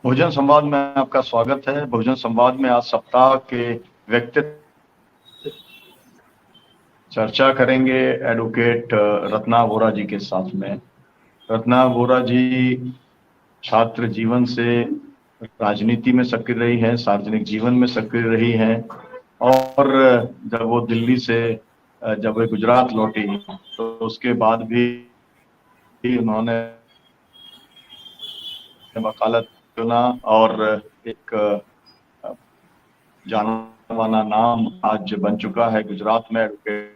भोजन संवाद में आपका स्वागत है। भोजन संवाद में आज सप्ताह के व्यक्तित्व चर्चा करेंगे एडवोकेट रत्ना वोरा जी के साथ में। रत्ना वोरा जी छात्र जीवन से राजनीति में सक्रिय रही हैं, सार्वजनिक जीवन में सक्रिय रही हैं और जब वो दिल्ली से जब वे गुजरात लौटी तो उसके बाद भी उन्होंने वकालत चुना और एक जाना माना नाम आज बन चुका है गुजरात में एडवोकेट।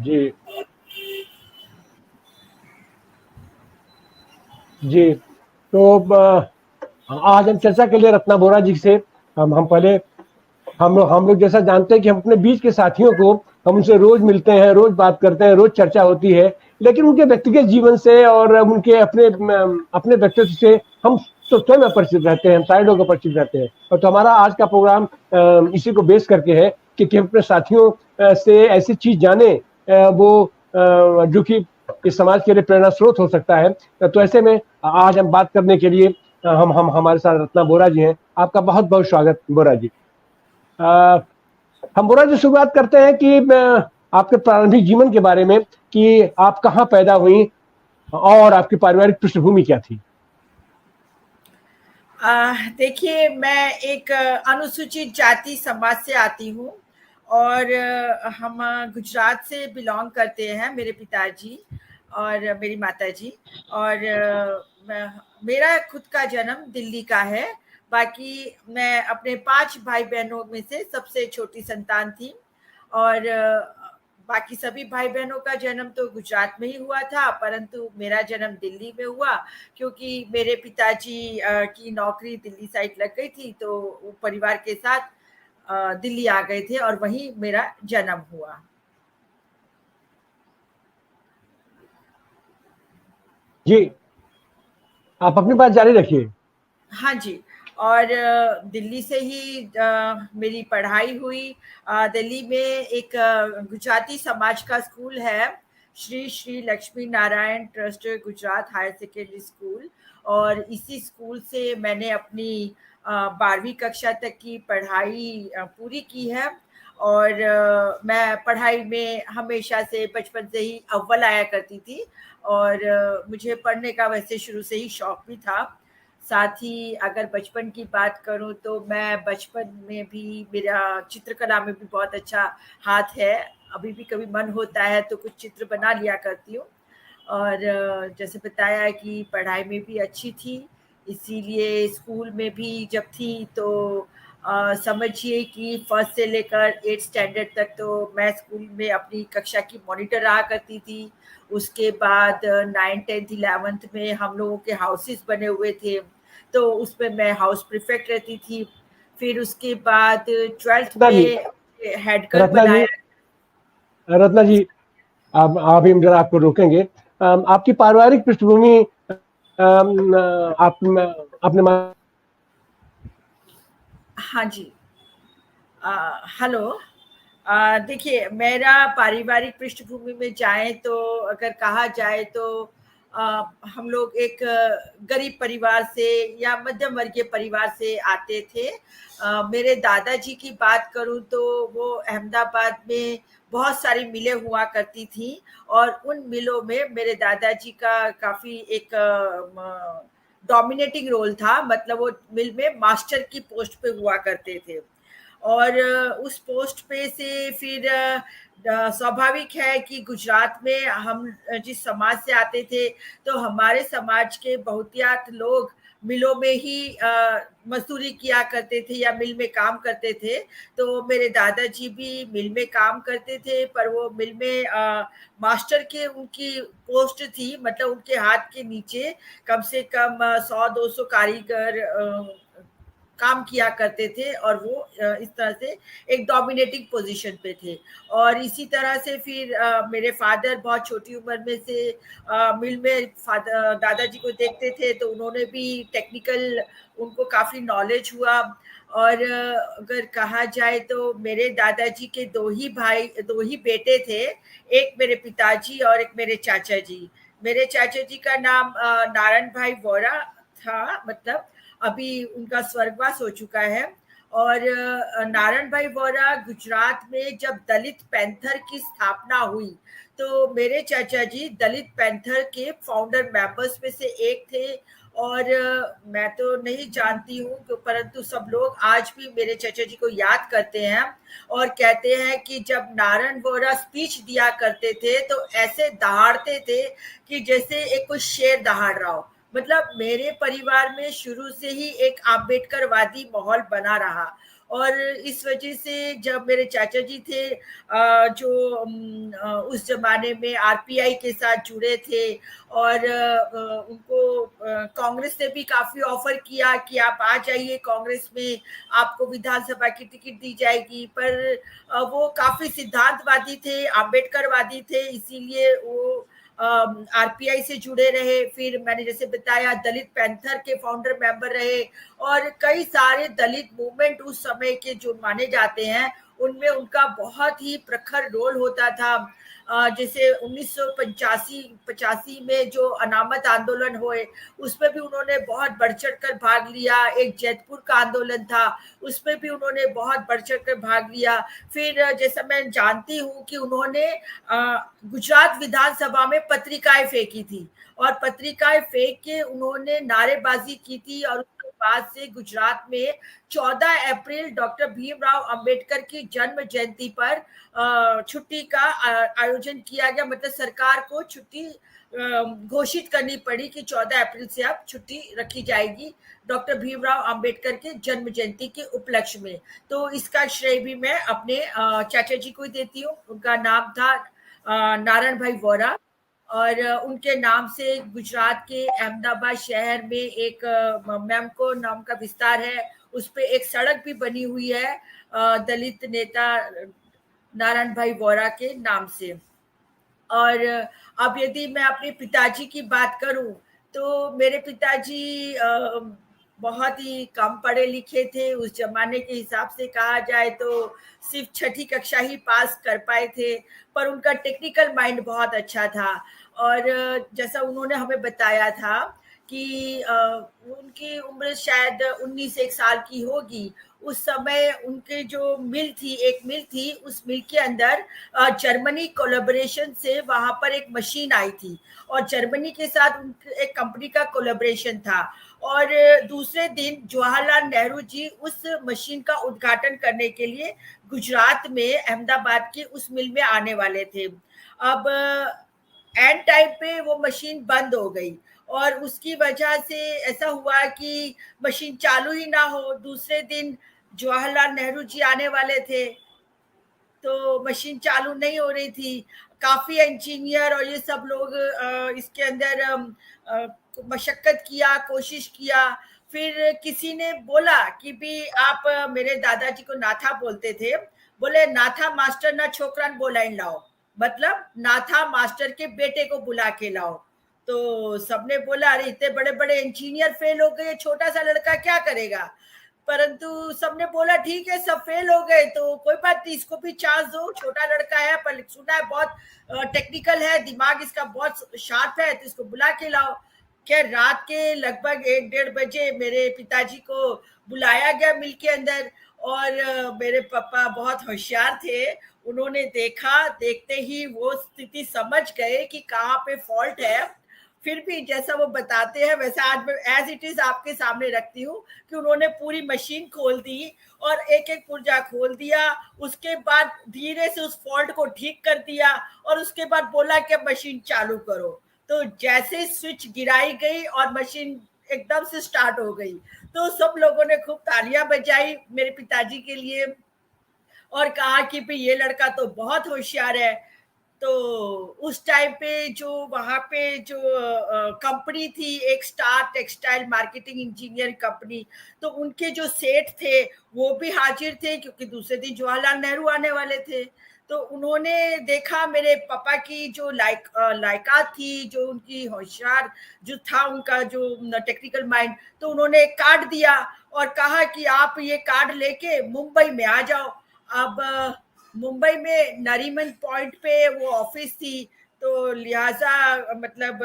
जी जी। तो आज हम चर्चा के लिए रत्ना बोरा जी से हम पहले हम लोग जैसा जानते हैं कि हम अपने बीच के साथियों को हम उनसे रोज मिलते हैं, रोज बात करते हैं, रोज चर्चा होती है, लेकिन उनके व्यक्तिगत जीवन से और उनके अपने व्यक्तित्व से हम तो स्वयं अपरिचित रहते हैं, हम सारे लोग अपरिचित रहते हैं। और तो हमारा आज का प्रोग्राम इसी को बेस करके है कि हम अपने साथियों से ऐसी चीज जाने जो कि इस समाज के लिए प्रेरणा स्रोत हो सकता है। तो ऐसे में आज हम बात करने के लिए हम हमारे साथ रत्ना बोरा जी हैं। आपका बहुत बहुत स्वागत बोरा जी। हम बोरा जी शुरुआत करते हैं कि आपके प्रारंभिक जीवन के बारे में, कि आप कहाँ पैदा हुई और आपकी पारिवारिक पृष्ठभूमि क्या थी। देखिए, मैं एक अनुसूचित जाति समाज से आती हूँ और हम गुजरात से बिलोंग करते हैं, मेरे पिताजी और मेरी माताजी। और मेरा खुद का जन्म दिल्ली का है। बाकी मैं अपने 5 भाई बहनों में से सबसे छोटी संतान थी और बाकी सभी भाई बहनों का जन्म तो गुजरात में ही हुआ था, परंतु मेरा जन्म दिल्ली में हुआ क्योंकि मेरे पिताजी की नौकरी दिल्ली साइड लग गई थी, तो वो परिवार के साथ दिल्ली आ गए थे और वहीं मेरा जन्म हुआ। जी, आप अपनी बात जारी रखिए। हाँ जी। और दिल्ली से ही मेरी पढ़ाई हुई। दिल्ली में एक गुजराती समाज का स्कूल है, Shri Shri Lakshmi Narayan trust Gujarat higher secondary school, और इसी स्कूल से मैंने अपनी 12वीं कक्षा तक की पढ़ाई पूरी की है। और मैं पढ़ाई में हमेशा से बचपन से ही अव्वल आया करती थी और मुझे पढ़ने का वैसे शुरू से ही शौक भी था। साथ ही अगर बचपन की बात करूँ तो मैं बचपन में भी, मेरा चित्रकला में भी बहुत अच्छा हाथ है। अभी भी कभी मन होता है तो कुछ चित्र बना लिया करती हूँ। और जैसे बताया कि पढ़ाई में भी अच्छी थी, इसीलिए स्कूल में भी जब थी तो समझिए कि फर्स्ट से लेकर 8th स्टैंडर्ड तक तो मैं स्कूल में अपनी कक्षा की मॉनिटर रहा करती थी। उसके बाद 9th 10th 11th में हम लोगों के हाउसेस बने हुए थे, तो उसमें मैं हाउस प्रीफेक्ट रहती थी। फिर उसके बाद 12th रत्ना जी, में हेड गर्ल रत्ना जी, बनाया। रत्ना जी, आप ही हम जरा आपको रोकेंगे। आपकी पारिवारिक पृष्ठभूमि, आप अपने हाँ जी। हेलो। देखिए, मेरा पारिवारिक पृष्ठभूमि में जाएँ तो अगर कहा जाए तो हम लोग एक गरीब परिवार से या मध्यम वर्गीय परिवार से आते थे। मेरे दादाजी की बात करूँ तो वो अहमदाबाद में बहुत सारी मिलें हुआ करती थीं और उन मिलों में मेरे दादाजी का काफ़ी एक डोमिनेटिंग रोल था। मतलब वो मिल में मास्टर की पोस्ट पे हुआ करते थे। और उस पोस्ट पे से फिर स्वाभाविक है कि गुजरात में हम जिस समाज से आते थे, तो हमारे समाज के बहुतियात लोग मिलों में ही मजदूरी किया करते थे या मिल में काम करते थे। तो मेरे दादाजी भी मिल में काम करते थे, पर वो मिल में मास्टर के उनकी पोस्ट थी, मतलब उनके हाथ के नीचे कम से कम 100-200 कारीगर काम किया करते थे और वो इस तरह से एक डोमिनेटिंग पोजीशन पे थे। और इसी तरह से फिर मेरे फादर बहुत छोटी उम्र में से मिल में दादाजी को देखते थे, तो उन्होंने भी टेक्निकल, उनको काफी नॉलेज हुआ। और अगर कहा जाए तो मेरे दादाजी के दो ही बेटे थे, एक मेरे पिताजी और एक मेरे चाचा जी। मेरे चाचा जी का नाम नारायण भाई वोरा था, मतलब अभी उनका स्वर्गवास हो चुका है। और नारायण भाई वोरा गुजरात में जब दलित पैंथर की स्थापना हुई, तो मेरे चाचा जी दलित पैंथर के फाउंडर मेंबर्स में से एक थे। और मैं तो नहीं जानती हूँ, परंतु सब लोग आज भी मेरे चाचा जी को याद करते हैं और कहते हैं कि जब नारायण वोरा स्पीच दिया करते थे तो ऐसे दहाड़ते थे कि जैसे एक कोई शेर दहाड़ रहा हो। मतलब मेरे परिवार में शुरू से ही एक आम्बेडकरवादी माहौल बना रहा। और इस वजह से जब मेरे चाचा जी थे जो उस जमाने में आरपीआई के साथ जुड़े थे, और उनको कांग्रेस ने भी काफी ऑफर किया कि आप आ जाइए कांग्रेस में, आपको विधानसभा की टिकट दी जाएगी। पर वो काफी सिद्धांतवादी थे, आम्बेडकरवादी थे, इसीलिए वो आरपीआई से जुड़े रहे। फिर मैंने जैसे बताया दलित पैंथर के फाउंडर मेंबर रहे, और कई सारे दलित मूवमेंट उस समय के जो माने जाते हैं उनमें उनका बहुत ही प्रखर रोल होता था। जैसे 1985 में जो अनामत आंदोलन हुए, उसमें भी उन्होंने बहुत बढ़ चढ़ कर भाग लिया। एक जैतपुर का आंदोलन था, उसमें भी उन्होंने बहुत बढ़ चढ़ कर भाग लिया। फिर जैसा मैं जानती हूँ कि उन्होंने गुजरात विधानसभा में पत्रिकाएं फेंकी थी, और पत्रिकाएं फेंक के उन्होंने नारेबाजी की थी। और उसके बाद से गुजरात में 14 अप्रैल डॉक्टर भीमराव अंबेडकर की जन्म जयंती पर छुट्टी का आयोजन किया गया। मतलब सरकार को छुट्टी घोषित करनी पड़ी कि 14 अप्रैल से अब छुट्टी रखी जाएगी डॉक्टर भीमराव अंबेडकर के जन्म जयंती के उपलक्ष्य में। तो इसका श्रेय भी मैं अपने चाचा जी को ही देती हूँ। उनका नाम था नारायण भाई वोरा, और उनके नाम से गुजरात के अहमदाबाद शहर में एक मैमको नाम का विस्तार है, उस पे एक सड़क भी बनी हुई है दलित नेता नारायण भाई वोरा के नाम से। और अब यदि मैं अपने पिताजी की बात करूं, तो मेरे पिताजी बहुत ही कम पढ़े लिखे थे। उस जमाने के हिसाब से कहा जाए तो सिर्फ छठी कक्षा ही पास कर पाए थे, पर उनका टेक्निकल माइंड बहुत अच्छा था। और जैसा उन्होंने हमें बताया था कि उनकी उम्र शायद 19 साल की होगी। उस समय उनके जो मिल थी, एक मिल थी, उस मिल के अंदर जर्मनी कोलैबोरेशन से वहां पर एक मशीन आई थी, और जर्मनी के साथ एक कंपनी का कोलैबोरेशन था। और दूसरे दिन जवाहरलाल नेहरू जी उस मशीन का उद्घाटन करने के लिए गुजरात में अहमदाबाद के उस मिल में आने वाले थे। अब एंड टाइम पे वो मशीन बंद हो गई, और उसकी वजह से ऐसा हुआ कि मशीन चालू ही ना हो। दूसरे दिन जवाहरलाल नेहरू जी आने वाले थे, तो मशीन चालू नहीं हो रही थी। काफी इंजीनियर और ये सब लोग इसके अंदर मशक्कत किया, कोशिश किया। फिर किसी ने बोला कि भी आप मेरे दादाजी को नाथा बोलते थे, बोले नाथा मास्टर ना छोकरान बोलाइन लाओ, मतलब नाथा मास्टर के बेटे को बुला के लाओ। तो सबने बोला अरे इतने बड़े बड़े इंजीनियर फेल हो गए, छोटा सा लड़का क्या करेगा। परंतु सबने बोला ठीक है, सब फेल हो गए तो कोई बात नहीं, इसको भी चांस दो, छोटा लड़का है पर सुना है बहुत टेक्निकल है, दिमाग इसका बहुत शार्प है, तो इसको बुला के लाओ। क्या रात के लगभग 1-1:30 बजे मेरे पिताजी को बुलाया गया मिल के अंदर, और मेरे पापा बहुत होशियार थे। उन्होंने देखा, देखते ही वो स्थिति समझ गए कि कहाँ पे फॉल्ट है। फिर भी जैसा वो बताते हैं वैसा आज मैं एज इट इज आपके सामने रखती हूँ कि उन्होंने पूरी मशीन खोल दी और एक एक पुर्जा खोल दिया। उसके बाद धीरे से उस फॉल्ट को ठीक कर दिया, और उसके बाद बोला कि अब मशीन चालू करो। तो जैसे स्विच गिराई गई और मशीन एकदम से स्टार्ट हो गई, तो सब लोगों ने खूब तालियां बजाई मेरे पिताजी के लिए, और कहा कि भाई ये लड़का तो बहुत होशियार है। तो उस टाइम पे जो वहाँ पे जो कंपनी थी, एक star textile marketing engineer company, तो उनके जो सेठ थे वो भी हाजिर थे, क्योंकि दूसरे दिन जवाहरलाल नेहरू आने वाले थे। तो उन्होंने देखा मेरे पापा की जो लायकात थी, जो उनकी होशियार जो था, उनका जो टेक्निकल माइंड, तो उन्होंने एक कार्ड दिया और कहा कि आप ये कार्ड लेके मुंबई में आ जाओ। अब मुंबई में नरीमन पॉइंट पे वो ऑफिस थी, तो लिहाजा मतलब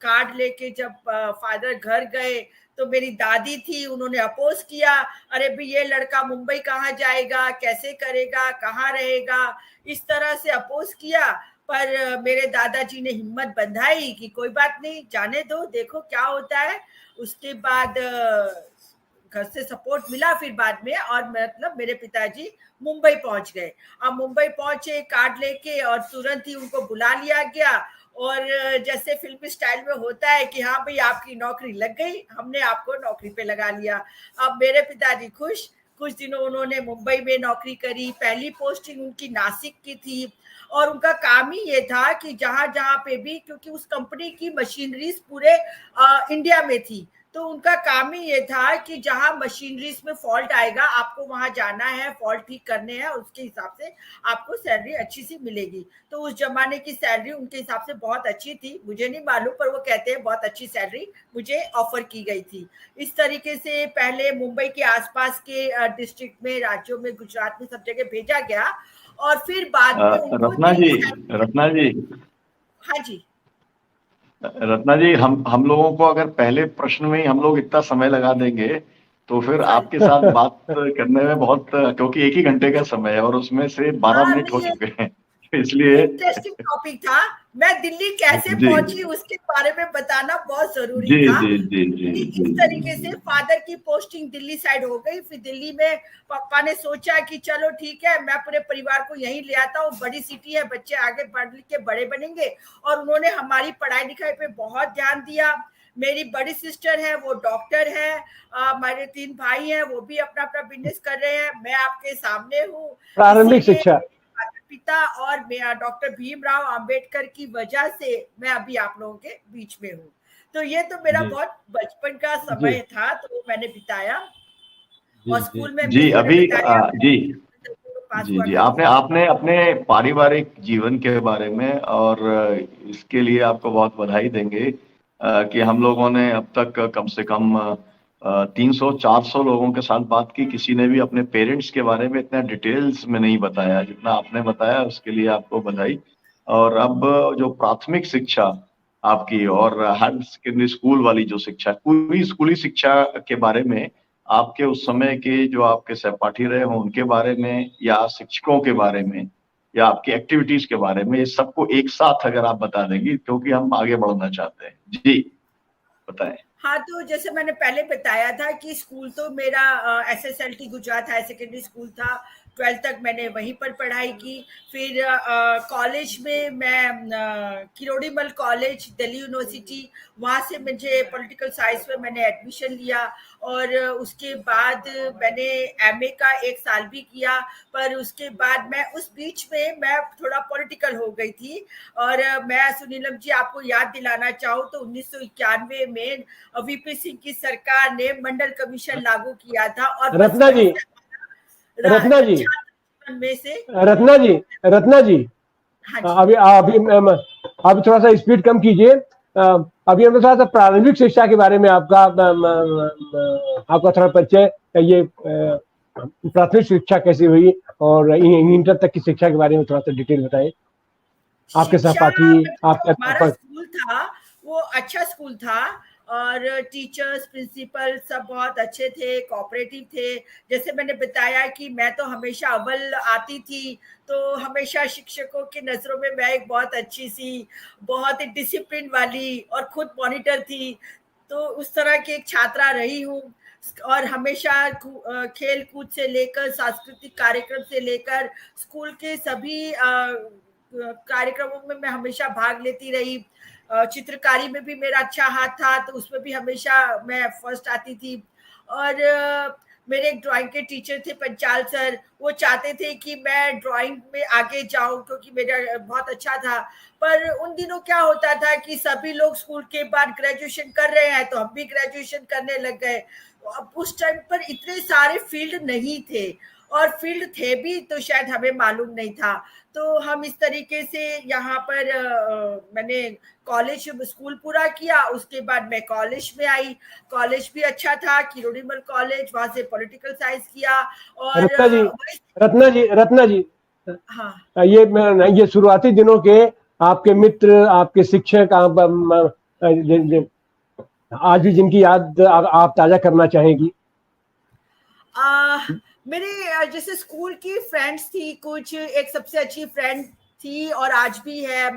कार्ड लेके जब फादर घर गए, तो मेरी दादी थी, उन्होंने अपोज किया, अरे भाई ये लड़का मुंबई कहाँ जाएगा, कैसे करेगा, कहाँ रहेगा, इस तरह से अपोज किया। पर मेरे दादाजी ने हिम्मत बंधाई कि कोई बात नहीं, जाने दो, देखो क्या होता है। उसके बाद घर से सपोर्ट मिला फिर बाद में, और मतलब मेरे पिताजी मुंबई पहुंच गए। अब मुंबई पहुंचे कार्ड लेके, और तुरंत ही उनको बुला लिया गया, और जैसे फिल्मी स्टाइल में होता है कि हाँ भाई आपकी नौकरी लग गई, हमने आपको नौकरी पे लगा लिया। अब मेरे पिताजी खुश। कुछ दिनों उन्होंने मुंबई में नौकरी करी, पहली पोस्टिंग उनकी नासिक की थी, और उनका काम ही ये था कि जहां जहां पे भी, क्योंकि उस कंपनी की मशीनरीज पूरे इंडिया में थी, तो उनका काम ही ये था कि जहां मशीनरीज में फॉल्ट आएगा, आपको वहां जाना है, फॉल्ट ठीक करने हैं, उसके हिसाब से आपको सैलरी अच्छी सी मिलेगी। तो उस जमाने की सैलरी उनके हिसाब से बहुत अच्छी थी, मुझे नहीं मालूम, पर वो कहते हैं बहुत अच्छी सैलरी मुझे ऑफर की गई थी। इस तरीके से पहले मुंबई के आसपास के डिस्ट्रिक्ट में, राज्यों में, गुजरात में, सब जगह भेजा गया, और फिर बाद में उनको रत्ना जी, दिल्ली। रत्ना जी, हाँ जी। रत्ना जी, हम लोगों को अगर पहले प्रश्न में ही हम लोग इतना समय लगा देंगे तो फिर सॉरी। आपके साथ बात करने में बहुत, क्योंकि एक ही घंटे का समय है और उसमें से 12 हाँ मिनट हो नहीं, चुके हैं इसलिए। इंटरेस्टिंग टॉपिक था। मैं दिल्ली कैसे जी पहुंची उसके बारे में बताना बहुत जरूरी जी था, जी जी जी कि जी इस जी तरीके से फादर की पोस्टिंग दिल्ली साइड हो गई। फिर दिल्ली में पापा ने सोचा कि चलो ठीक है, मैं पूरे परिवार को यहीं ले आता हूँ, बड़ी सिटी है, बच्चे आगे पढ़ लिख के बड़े बनेंगे। और उन्होंने हमारी पढ़ाई लिखाई पे बहुत ध्यान दिया। मेरी बड़ी सिस्टर है, वो डॉक्टर है, हमारे 3 भाई हैं, वो भी अपना अपना बिजनेस कर रहे हैं, मैं आपके सामने हूँ। प्रारंभिक इसीलिए शिक्षा। माता पिता और डॉक्टर भीमराव अंबेडकर की वजह से मैं अभी आप लोगों के बीच में हूँ। तो ये तो मेरा जी बहुत बचपन का जी समय था, तो वो मैंने बिताया। जी और जी स्कूल में जी। जैसे मैंने अभी बताया, जी पास जी हुआ जी, करती आपने थी। आपने अपने पारिवारिक जीवन के बारे में, और इसके लिए आपको बहुत बधाई देंगे कि हम लोगों ने अब तक कम से कम 300-400 लोगों के साथ बात की, किसी ने भी अपने पेरेंट्स के बारे में इतना डिटेल्स में नहीं बताया जितना आपने बताया, उसके लिए आपको बधाई। और अब जो प्राथमिक शिक्षा आपकी और हायर सेकेंडरी स्कूल वाली जो शिक्षा, पूरी स्कूली शिक्षा के बारे में, आपके उस समय के जो आपके सहपाठी रहे हों उनके बारे में, या शिक्षकों के बारे में, या आपकी एक्टिविटीज के बारे में, ये सबको एक साथ अगर आप बता देंगी, क्योंकि हम आगे बढ़ना चाहते हैं। जी बताएं। हाँ, तो जैसे मैंने पहले बताया था कि स्कूल तो मेरा एसएसएलटी गुजरात हायर सेकेंडरी स्कूल था, 12th तक मैंने वहीं पर पढ़ाई की। फिर कॉलेज में मैं किरोड़ीमल कॉलेज, दिल्ली यूनिवर्सिटी, वहाँ से मुझे पॉलिटिकल साइंस में मैंने एडमिशन लिया। और उसके बाद मैंने एमए का 1 साल भी किया, पर उसके बाद मैं उस बीच में मैं थोड़ा पॉलिटिकल हो गई थी। और मैं सुनीलम जी आपको याद दिलाना चाहूँ तो 1991 में वीपी सिंह की सरकार ने मंडल कमीशन लागू किया था, और बस रत्ना वहीं जी, से रत्ना जी, छात्र जीवन में से। रत्ना जी, रत्ना जी, हाँ जी। अभी अभी अभी थोड़ा सा स्पीड कम कीजिए। अभी हमने थोड़ा सा प्रारंभिक शिक्षा के बारे में आपका थोड़ा परिचय, ये प्राथमिक शिक्षा कैसी हुई और इंटर तक की शिक्षा के बारे में थोड़ा सा डिटेल बताएं। आपके शिक्षा सहपाठी, में जो आपका हमारा स्कूल था वो अच्छा स्कूल था, और टीचर्स, प्रिंसिपल सब बहुत अच्छे थे, कोऑपरेटिव थे। जैसे मैंने बताया कि मैं तो हमेशा अव्वल आती थी, तो हमेशा शिक्षकों की नजरों में मैं एक बहुत अच्छी सी, बहुत ही डिसिप्लिन वाली और खुद मॉनिटर थी। तो उस तरह की एक छात्रा रही हूँ। और हमेशा खेल कूद से लेकर, सांस्कृतिक कार्यक्रम से लेकर, स्कूल के सभी कार्यक्रमों में मैं हमेशा भाग लेती रही। चित्रकारी में भी मेरा अच्छा हाथ था, तो उसमें भी हमेशा मैं फर्स्ट आती थी। और मेरे एक ड्राइंग के टीचर थे पंचाल सर, वो चाहते थे कि मैं ड्राइंग में आगे जाऊं क्योंकि मेरा बहुत अच्छा था। पर उन दिनों क्या होता था कि सभी लोग स्कूल के बाद ग्रेजुएशन कर रहे हैं, तो हम भी ग्रेजुएशन करने लग गए। अब उस टाइम पर इतने सारे फील्ड नहीं थे, और फील्ड थे भी तो शायद हमें मालूम नहीं था। तो हम इस तरीके से यहाँ पर मैंने कॉलेज स्कूल पूरा किया, उसके बाद मैं कॉलेज में आई। कॉलेज भी अच्छा था, किरोड़ीमल कॉलेज, वहां से पॉलिटिकल साइंस किया। और रत्ना जी, रत्ना जी, हाँ ये शुरुआती दिनों के आपके मित्र, आपके शिक्षक, आप आज भी जिनकी याद आप ताजा करना चाहेंगी? मेरे जैसे स्कूल की फ्रेंड्स थी कुछ, एक सबसे अच्छी फ्रेंड थी और आज भी है,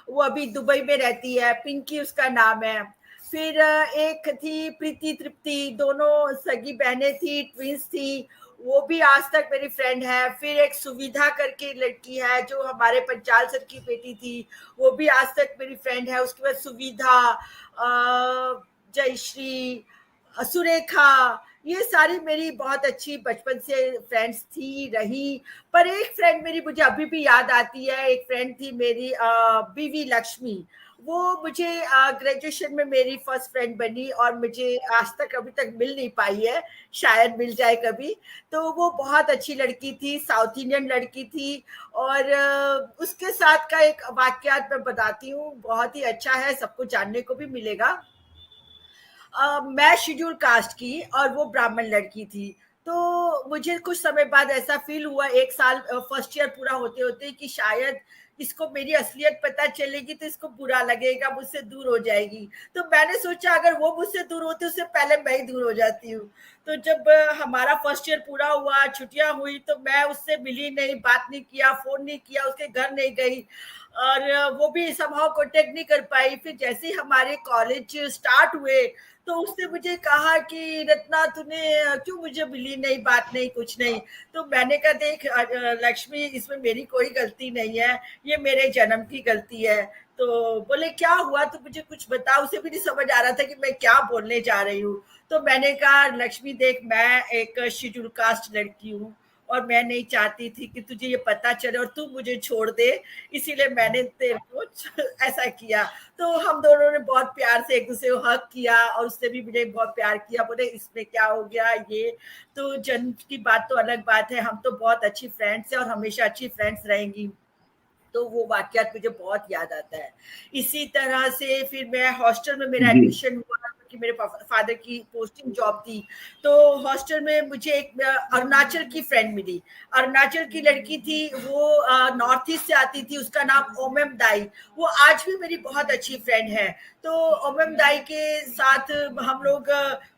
वो अभी दुबई में रहती है, पिंकी उसका नाम है। फिर एक थी प्रीति तृप्ति, दोनों सगी बहनें थी, ट्विंस थी, वो भी आज तक मेरी फ्रेंड है। फिर एक सुविधा करके लड़की है जो हमारे पंचाल सर की बेटी थी, वो भी आज तक मेरी फ्रेंड है। उसके बाद सुविधा, जयश्री, सुरेखा, ये सारी मेरी बहुत अच्छी बचपन से फ्रेंड्स थी रही। पर एक फ्रेंड मेरी मुझे अभी भी याद आती है, एक फ्रेंड थी मेरी बीवी लक्ष्मी, वो मुझे ग्रेजुएशन में मेरी फर्स्ट फ्रेंड बनी और मुझे आज तक अभी तक मिल नहीं पाई है, शायद मिल जाए कभी। तो वो बहुत अच्छी लड़की थी, साउथ इंडियन लड़की थी। और उसके साथ का एक वाकयात मैं बताती हूँ, बहुत ही अच्छा है, सबको जानने को भी मिलेगा। मैं शेड्यूल कास्ट की और वो ब्राह्मण लड़की थी। तो मुझे कुछ समय बाद ऐसा फील हुआ, एक साल फर्स्ट ईयर पूरा होते होते, कि शायद इसको मेरी असलियत पता चलेगी तो इसको बुरा लगेगा, मुझसे दूर हो जाएगी। तो मैंने सोचा अगर वो मुझसे दूर होती उससे पहले मैं ही दूर हो जाती हूँ। तो जब हमारा फर्स्ट ईयर पूरा हुआ, छुट्टियां हुई, तो मैं उससे मिली नहीं, बात नहीं किया, फोन नहीं किया, उसके घर नहीं गई, और वो भी समहाउ कांटेक्ट नहीं कर पाई। फिर जैसे ही हमारे कॉलेज स्टार्ट हुए तो उसने मुझे कहा कि रत्ना तूने क्यों मुझे मिली नहीं, बात नहीं, कुछ नहीं। तो मैंने कहा देख लक्ष्मी, इसमें मेरी कोई गलती नहीं है, ये मेरे जन्म की गलती है। तो बोले क्या हुआ, तो मुझे कुछ बता। उसे भी नहीं समझ आ रहा था कि मैं क्या बोलने जा रही हूँ। तो मैंने कहा लक्ष्मी देख, मैं एक शेड्यूल कास्ट लड़की हूँ और मैं नहीं चाहती थी कि तुझे ये पता चले और तू मुझे छोड़ दे, इसीलिए मैंने तेरे को ऐसा किया। तो हम दोनों ने बहुत प्यार से एक दूसरे को हक किया और उसने भी मुझे बहुत प्यार किया। बोले इसमें क्या हो गया, ये तो जन्म की बात तो अलग बात है, हम तो बहुत अच्छी फ्रेंड्स हैं और हमेशा अच्छी फ्रेंड्स रहेंगी। तो वो वाकयात मुझे बहुत याद आता है। इसी तरह से फिर मैं हॉस्टल में मेरा जी एडमिशन हुआ क्योंकि मेरे फादर की पोस्टिंग जॉब थी। तो हॉस्टल में मुझे एक अरुणाचल की फ्रेंड मिली। अरुणाचल की लड़की थी, वो नॉर्थ ईस्ट से आती थी, उसका नाम ओमम दाई। वो आज भी मेरी बहुत अच्छी फ्रेंड है। तो ओमम दाई के साथ हम लोग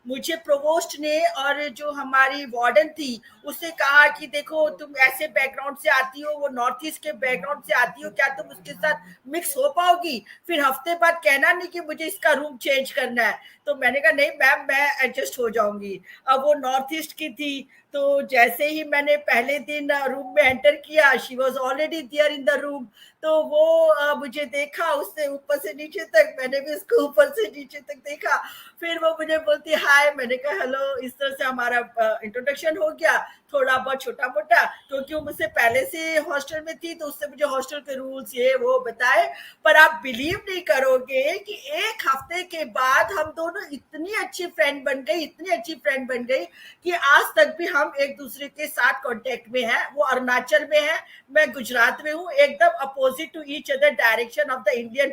मुझे प्रोवोस्ट ने और जो हमारी वार्डन थी उसने कहा कि देखो तुम ऐसे बैकग्राउंड से आती हो, वो नॉर्थ ईस्ट के बैकग्राउंड से आती हो, क्या तुम उसके साथ मिक्स हो पाओगी? फिर हफ्ते बाद कहना नहीं कि मुझे इसका रूम चेंज करना है। तो मैंने कहा नहीं मैम, मैं एडजस्ट हो जाऊंगी। अब वो नॉर्थ ईस्ट की थी, तो जैसे ही मैंने पहले दिन रूम में एंटर किया, she was already there in the room. तो वो मुझे देखा, उसने ऊपर से नीचे तक, मैंने भी उसको ऊपर से नीचे तक देखा। फिर वो मुझे बोलती हाय, मैंने कहा हेलो। इस तरह से हमारा इंट्रोडक्शन हो गया, थोड़ा बहुत छोटा मोटा, क्योंकि वो मुझसे पहले से हॉस्टल में थी तो उससे मुझे हॉस्टल के रूल्स ये वो बताए। पर आप बिलीव नहीं करोगे कि एक हफ्ते के बाद हम दोनों इतनी अच्छी फ्रेंड बन गई, इतनी अच्छी फ्रेंड बन गई कि आज तक भी हम एक दूसरे के साथ कांटेक्ट में हैं। वो अरुणाचल में है, मैं गुजरात में हूँ, एकदम opposite to each other direction of the Indian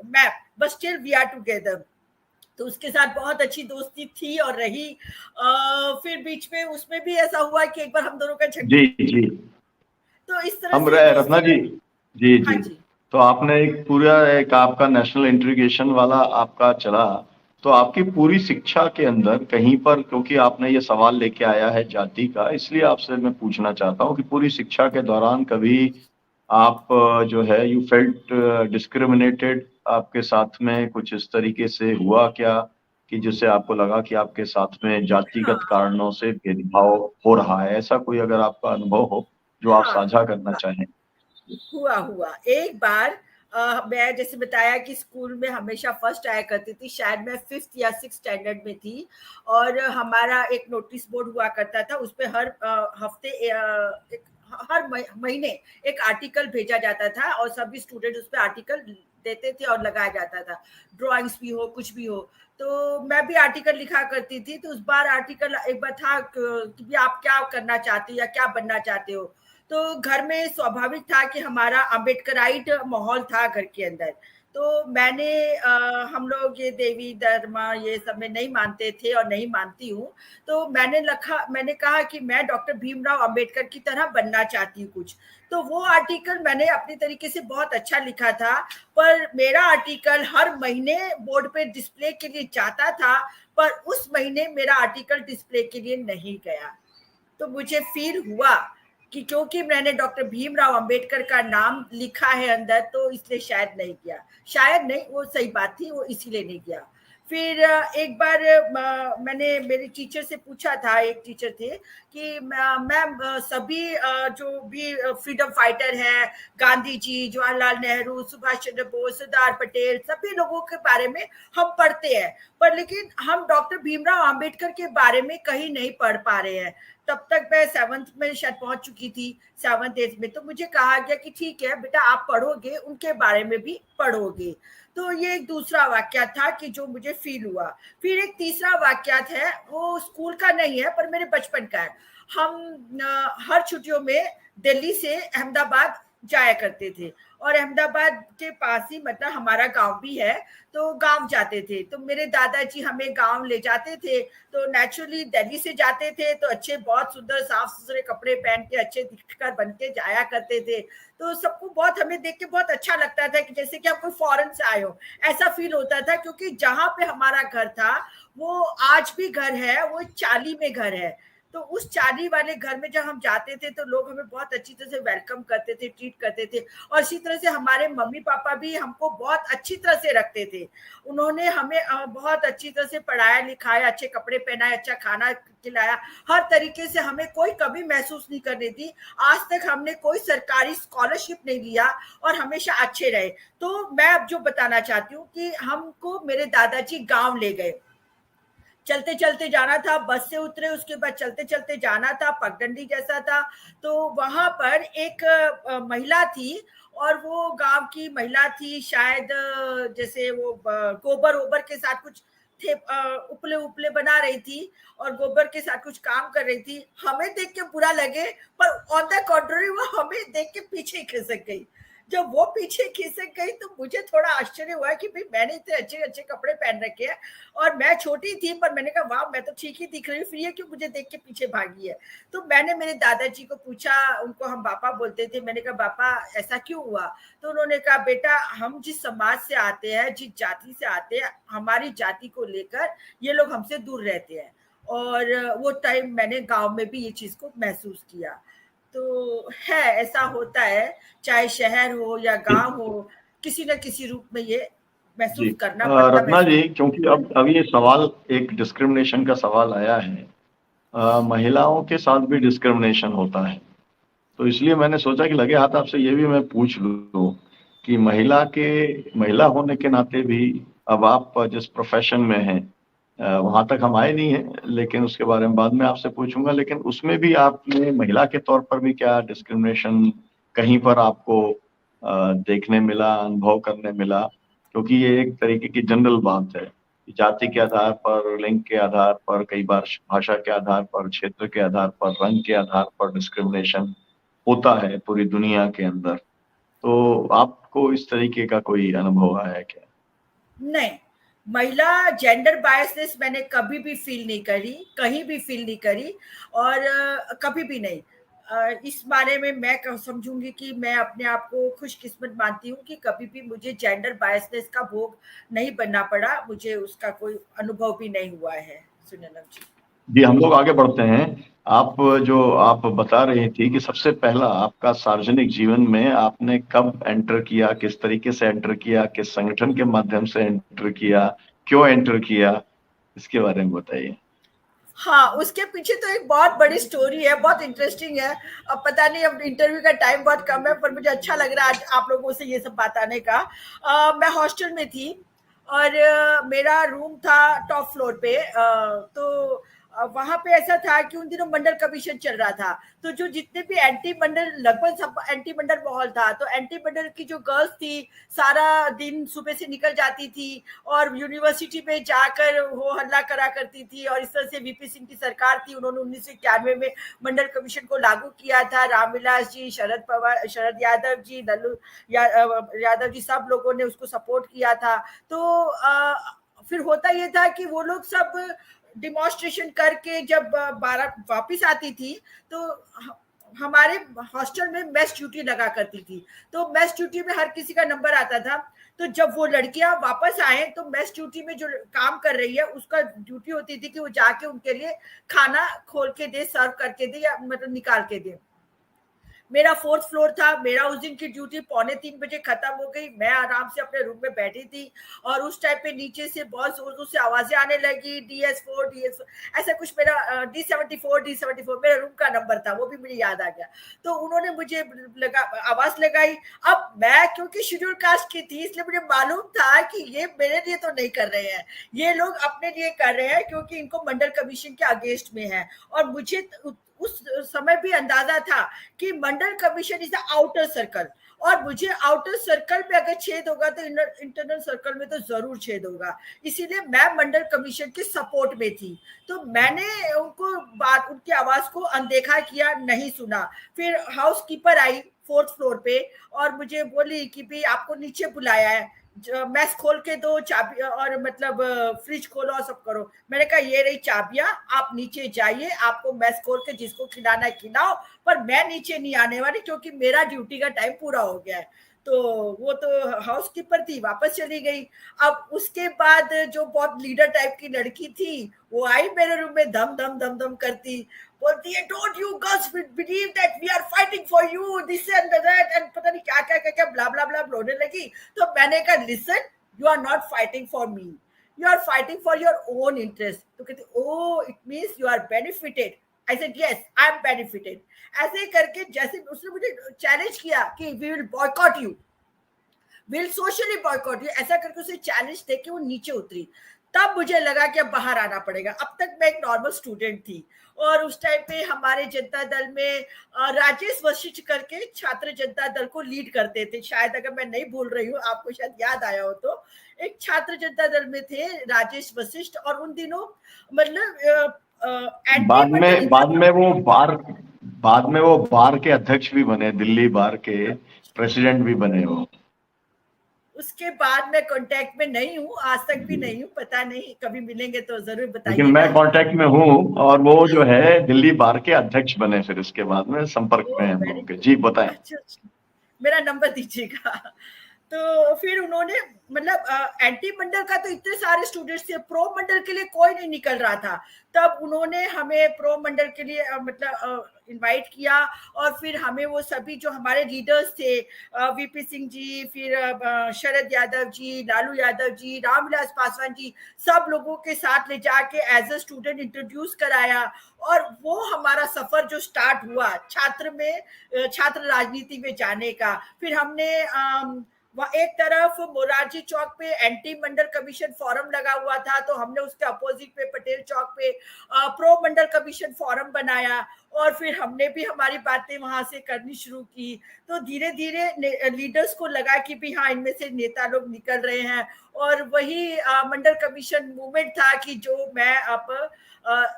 map, but still we are together. तो उसके साथ बहुत अच्छी दोस्ती थी और रही। फिर बीच में उसमें भी ऐसा हुआ कि एक बार हम दोनों का झगड़ा, जी जी तो इस तरह हम से रहे रत्ना दोस्ती जी। रही। जी हाँ जी। जी। तो आपने एक पूरा एक आपका नेशनल इंटीग्रेशन वाला आपका चला, तो आपकी पूरी शिक्षा के अंदर कहीं पर, क्योंकि आपने ये सवाल लेके आया है जाति का, इसलिए आपसे मैं पूछना चाहता हूँ कि पूरी शिक्षा के दौरान कभी आप जो है यू फेल्ट डिस्क्रिमिनेटेड, आपके साथ में कुछ इस तरीके से हुआ क्या कि जिससे आपको लगा कि आपके साथ में जातिगत हाँ कारणों से भेदभाव हो रहा है? ऐसा कोई अगर आपका अनुभव हो जो आप हाँ, साझा करना चाहें। हुआ हुआ एक बार। मैं जैसे बताया कि स्कूल में हमेशा फर्स्ट आया करती थी, शायद मैं 5th या 6th स्टैंडर्ड में थी। और हमारा एक नोटिस बोर्ड हुआ करता था, उस पे हर हफ्ते हर महीने एक आर्टिकल भेजा जाता था और सभी स्टूडेंट उस पे आर्टिकल देते थे और लगाया जाता था, ड्राइंग्स भी हो कुछ भी हो। तो मैं भी आर्टिकल लिखा करती थी। तो उस बार आर्टिकल एक बार था कि आप क्या करना चाहते हो या क्या बनना चाहते हो। तो घर में स्वाभाविक था कि हमारा अम्बेडकराइट माहौल था घर के अंदर। तो मैंने हम लोग ये देवी धर्म ये सब में नहीं मानते थे और नहीं मानती हूँ। तो मैंने कहा कि मैं डॉक्टर भीमराव अंबेडकर की तरह बनना चाहती हूँ कुछ। तो वो आर्टिकल मैंने अपनी तरीके से बहुत अच्छा लिखा था, पर मेरा आर्टिकल हर महीने बोर्ड पे डिस्प्ले के लिए जाता था, पर उस महीने मेरा आर्टिकल डिस्प्ले के लिए नहीं गया। तो मुझे फील हुआ कि क्योंकि मैंने डॉक्टर भीमराव अंबेडकर का नाम लिखा है अंदर, तो इसलिए शायद नहीं किया। शायद नहीं, वो सही बात थी, वो इसीलिए नहीं किया। फिर एक बार मैंने मेरे टीचर से पूछा था, एक टीचर थे कि मैम सभी जो भी फ्रीडम फाइटर हैं, गांधी जी, जवाहरलाल नेहरू, सुभाष चंद्र बोस, सरदार पटेल, सभी लोगों के बारे में हम पढ़ते हैं, पर लेकिन हम डॉक्टर भीमराव अंबेडकर के बारे में कहीं नहीं पढ़ पा रहे हैं। तब तक मैं 7th में शायद पहुंच चुकी थी, 7th 8th में। तो मुझे कहा गया कि ठीक है बेटा, आप पढ़ोगे, उनके बारे में भी पढ़ोगे। तो ये एक दूसरा वाक्यात था कि जो मुझे फील हुआ। फिर एक तीसरा वाक्यात है, वो स्कूल का नहीं है पर मेरे बचपन का है। हम हर छुट्टियों में दिल्ली से अहमदाबाद जाया करते थे, और अहमदाबाद के पास ही मतलब हमारा गांव भी है, तो गांव जाते थे। तो मेरे दादाजी हमें गांव ले जाते थे। तो नेचुरली दिल्ली से जाते थे तो अच्छे बहुत सुंदर साफ सुथरे कपड़े पहन के अच्छे दिखकर बन के जाया करते थे। तो सबको बहुत, हमें देख के बहुत अच्छा लगता था कि जैसे कि आप कोई फॉरेन से आए हो, ऐसा फील होता था। क्योंकि जहां पे हमारा घर था वो आज भी घर है, वो चाली में घर है। तो उस चाली वाले घर में जब हम जाते थे तो लोग हमें बहुत अच्छी तरह से वेलकम करते थे, ट्रीट करते थे। और इसी तरह से हमारे मम्मी पापा भी हमको बहुत अच्छी तरह से रखते थे। उन्होंने हमें बहुत अच्छी तरह से पढ़ाया लिखाया, अच्छे कपड़े पहनाए, अच्छा खाना खिलाया, हर तरीके से हमें कोई कमी महसूस नहीं करनी थी। आज तक हमने कोई सरकारी स्कॉलरशिप नहीं लिया और हमेशा अच्छे रहे। तो मैं अब जो बताना चाहती हूँ कि हमको मेरे दादाजी गांव ले गए, चलते चलते जाना था, बस से उतरे, उसके बाद चलते चलते जाना था, पगडंडी जैसा था। तो वहां पर एक महिला थी, और वो गांव की महिला थी शायद, जैसे वो गोबर ओबर के साथ कुछ थे, उपले उपले बना रही थी और गोबर के साथ कुछ काम कर रही थी। हमें देख के बुरा लगे, पर ऑन द कॉन्ट्ररी वो हमें देख के पीछे खिसक गई। जब वो पीछे खिसक गई तो मुझे थोड़ा आश्चर्य हुआ कि भाई मैंने इतने अच्छे अच्छे कपड़े पहन रखे हैं और मैं छोटी थी, पर मैंने कहा वाह, मैं तो ठीक ही दिख रही हूँ, फिर ये क्यों मुझे देख के पीछे भागी है। तो मैंने मेरे दादाजी को पूछा, उनको हम पापा बोलते थे, मैंने कहा पापा ऐसा क्यों हुआ। तो उन्होंने कहा बेटा, हम जिस समाज से आते हैं, जिस जाति से आते हैं, हमारी जाति को लेकर ये लोग हमसे दूर रहते हैं। और वो टाइम मैंने गांव में भी ये चीज को महसूस किया। तो है, ऐसा होता है, चाहे शहर हो या गांव हो, किसी न किसी रूप में ये जी महसूस करना पड़ता है। रत्ना जी, क्योंकि अब ये सवाल एक डिस्क्रिमिनेशन का सवाल आया है, महिलाओं के साथ भी डिस्क्रिमिनेशन होता है। तो इसलिए मैंने सोचा कि लगे हाथ आपसे ये भी मैं पूछ लूं कि महिला होने के नाते भी अब आप जिस प्रोफेशन में हैं, वहां तक हम आए नहीं हैं, लेकिन उसके बारे में बाद में आपसे पूछूंगा। लेकिन उसमें भी आपने महिला के तौर पर भी क्या डिस्क्रिमिनेशन कहीं पर आपको देखने मिला, अनुभव करने मिला? क्योंकि ये एक तरीके की जनरल बात है, जाति के आधार पर, लिंग के आधार पर, कई बार भाषा के आधार पर, क्षेत्र के आधार पर, रंग के आधार पर डिस्क्रिमिनेशन होता है पूरी दुनिया के अंदर। तो आपको इस तरीके का कोई अनुभव आया है क्या? नहीं, महिला जेंडर बायसनेस मैंने कभी भी फील नहीं करी, कहीं भी फील नहीं करी, और कभी भी नहीं। इस बारे में मैं समझूंगी कि मैं अपने आप को खुशकिस्मत मानती हूँ कि कभी भी मुझे जेंडर बायसनेस का भोग नहीं बनना पड़ा, मुझे उसका कोई अनुभव भी नहीं हुआ है। सुनीलम जी जी, हम लोग आगे बढ़ते हैं। आप बता रही थी कि सबसे पहला आपका सार्वजनिक जीवन में आपने कब एंटर किया, किस तरीके से एंटर किया, किस संगठन के माध्यम से एंटर किया, क्यों एंटर किया, इसके बारे में बताइए। हाँ, उसके पीछे तो एक बहुत बड़ी स्टोरी है, बहुत इंटरेस्टिंग है। अब पता नहीं, अब इंटरव्यू का टाइम बहुत कम है, पर मुझे अच्छा लग रहा है आज आप लोगों से ये सब बात आने का। मैं हॉस्टल में थी और मेरा रूम था टॉप फ्लोर पे। तो वहां पे ऐसा था कि उन दिनों मंडल कमीशन चल रहा था, तो जो जितने भी एंटी मंडल, लगभग सब एंटी मंडल माहौल था, तो एंटी मंडल की जो गर्ल्स थी सारा दिन सुबह से निकल जाती थी और यूनिवर्सिटी में जाकर हो हल्ला करा करती थी। और इस तरह से वीपी सिंह की सरकार थी, उन्होंने 1991 में मंडल कमीशन को लागू किया था। रामविलास जी, शरद पवार, शरद यादव जी, यादव जी, सब लोगों ने उसको सपोर्ट किया था। तो फिर होता ये था कि वो लोग सब डिमॉन्स्ट्रेशन करके जब बारात वापिस आती थी, तो हमारे हॉस्टल में मेस ड्यूटी लगा करती थी। तो मेस ड्यूटी में हर किसी का नंबर आता था। तो जब वो लड़कियां वापस आए तो मेस ड्यूटी में जो काम कर रही है उसका ड्यूटी होती थी कि वो जाके उनके लिए खाना खोल के दे, सर्व करके दे, या मतलब निकाल के दे। मेरा फोर्थ फ्लोर था, मेरा उस दिन की ड्यूटी 2:45 खत्म हो गई। मैं आराम से अपने रूम में बैठी थी और उस टाइम पे नीचे से बहुत जोर जोर से आवाजें आने लगी, DS4 ऐसा कुछ। मेरा D74 मेरा रूम का नंबर था, वो भी मुझे याद आ गया। तो उन्होंने मुझे आवाज लगाई। अब मैं क्योंकि शेड्यूल कास्ट की थी, इसलिए मुझे मालूम था कि ये मेरे लिए तो नहीं कर रहे हैं, ये लोग अपने लिए कर रहे हैं, क्योंकि इनको मंडल कमीशन के अगेंस्ट में है। और मुझे उस समय भी अंदाजा था कि Mandal commission is the outer circle, और मुझे आउटर सर्कल में अगर छेद होगा तो इंटरनल सर्कल में तो जरूर छेद होगा। इसीलिए मैं मंडल कमीशन के सपोर्ट में थी। तो मैंने उनकी आवाज को अनदेखा किया, नहीं सुना। फिर हाउसकीपर आई फोर्थ फ्लोर पे और मुझे बोली कि भाई आपको नीचे बुलाया है, मैस खोल के दो चाबी, और मतलब फ्रिज खोलो और सब करो। मैंने कहा ये रही चाबियां, आप नीचे जाइए, आपको मैस खोल के जिसको खिलाना है खिलाओ, पर मैं नीचे नहीं आने वाली क्योंकि मेरा ड्यूटी का टाइम पूरा हो गया है। तो वो तो हाउसकीपर थी, वापस चली गई। अब उसके बाद जो बहुत लीडर टाइप की लड़की थी वो आई मेरे रूम में धम धम धम धम करती, बोलती है don't you girls believe that we are fighting for you, this and that, and पता नहीं क्या क्या क्या क्या ब्ला ब्ला ब्ला बोलने लगी। तो मैंने कहा listen, you are not fighting for me, you are fighting for your own interest. तो कहती oh it means you are benefited. I said yes I am benefited. ऐसे ही करके जैसे उसने मुझे चैलेंज किया कि we will boycott you, will socially boycott you, ऐसा करके उसे चैलेंज दे के वो नीचे उतरी। तब मुझे लगा कि अब बाहर आना पड़ेगा। अब तक मैं एक नॉर्मल स्टूडेंट थी और उस टाइम पे हमारे जनता दल में राजेश वशिष्ठ करके छात्र जनता दल को लीड करते थे, शायद अगर मैं नहीं भूल रही हूँ, आपको शायद याद आया हो तो। एक छात्र जनता दल में थे राजेश वशिष्ठ, और उन दिनों मतलब एंटी बाद में वो बार के अध्यक्ष भी बने, दिल्ली बार के प्रेसिडेंट भी बने वो। उसके बाद मैं कांटेक्ट में नहीं हूँ, आज तक भी नहीं हूँ, पता नहीं कभी मिलेंगे तो जरूर बताइएगा। लेकिन मैं कांटेक्ट में हूँ और वो जो है दिल्ली बार के अध्यक्ष बने, फिर इसके बाद में संपर्क में हम लोगों के। जी बताएं। अच्छा, मेरा नंबर दीजिएगा। तो फिर उन्होंने मतलब एंटी मंडल का तो इतने सारे स्टूडेंट्स थे, प्रो मंडल के लिए कोई नहीं निकल रहा था। तब उन्होंने हमें प्रो मंडल के लिए मतलब इनवाइट किया, और फिर हमें वो सभी जो हमारे लीडर्स थे, वीपी सिंह जी, फिर शरद यादव जी, लालू यादव जी, रामविलास पासवान जी, सब लोगों के साथ ले जाके एज अ स्टूडेंट इंट्रोड्यूस कराया। और वो हमारा सफर जो स्टार्ट हुआ छात्र राजनीति में जाने का। फिर हमने एक तरफ मोरारजी चौक पे एंटी मंडल कमीशन फोरम लगा हुआ था, तो हमने उसके अपोजिट पे पटेल चौक पे प्रो मंडल कमीशन फोरम बनाया, और फिर हमने भी हमारी बातें वहां से करनी शुरू की। तो धीरे धीरे लीडर्स को लगा कि भी हाँ इनमें से नेता लोग निकल रहे हैं, और वही मंडल कमीशन मूवमेंट था कि जो मैं अब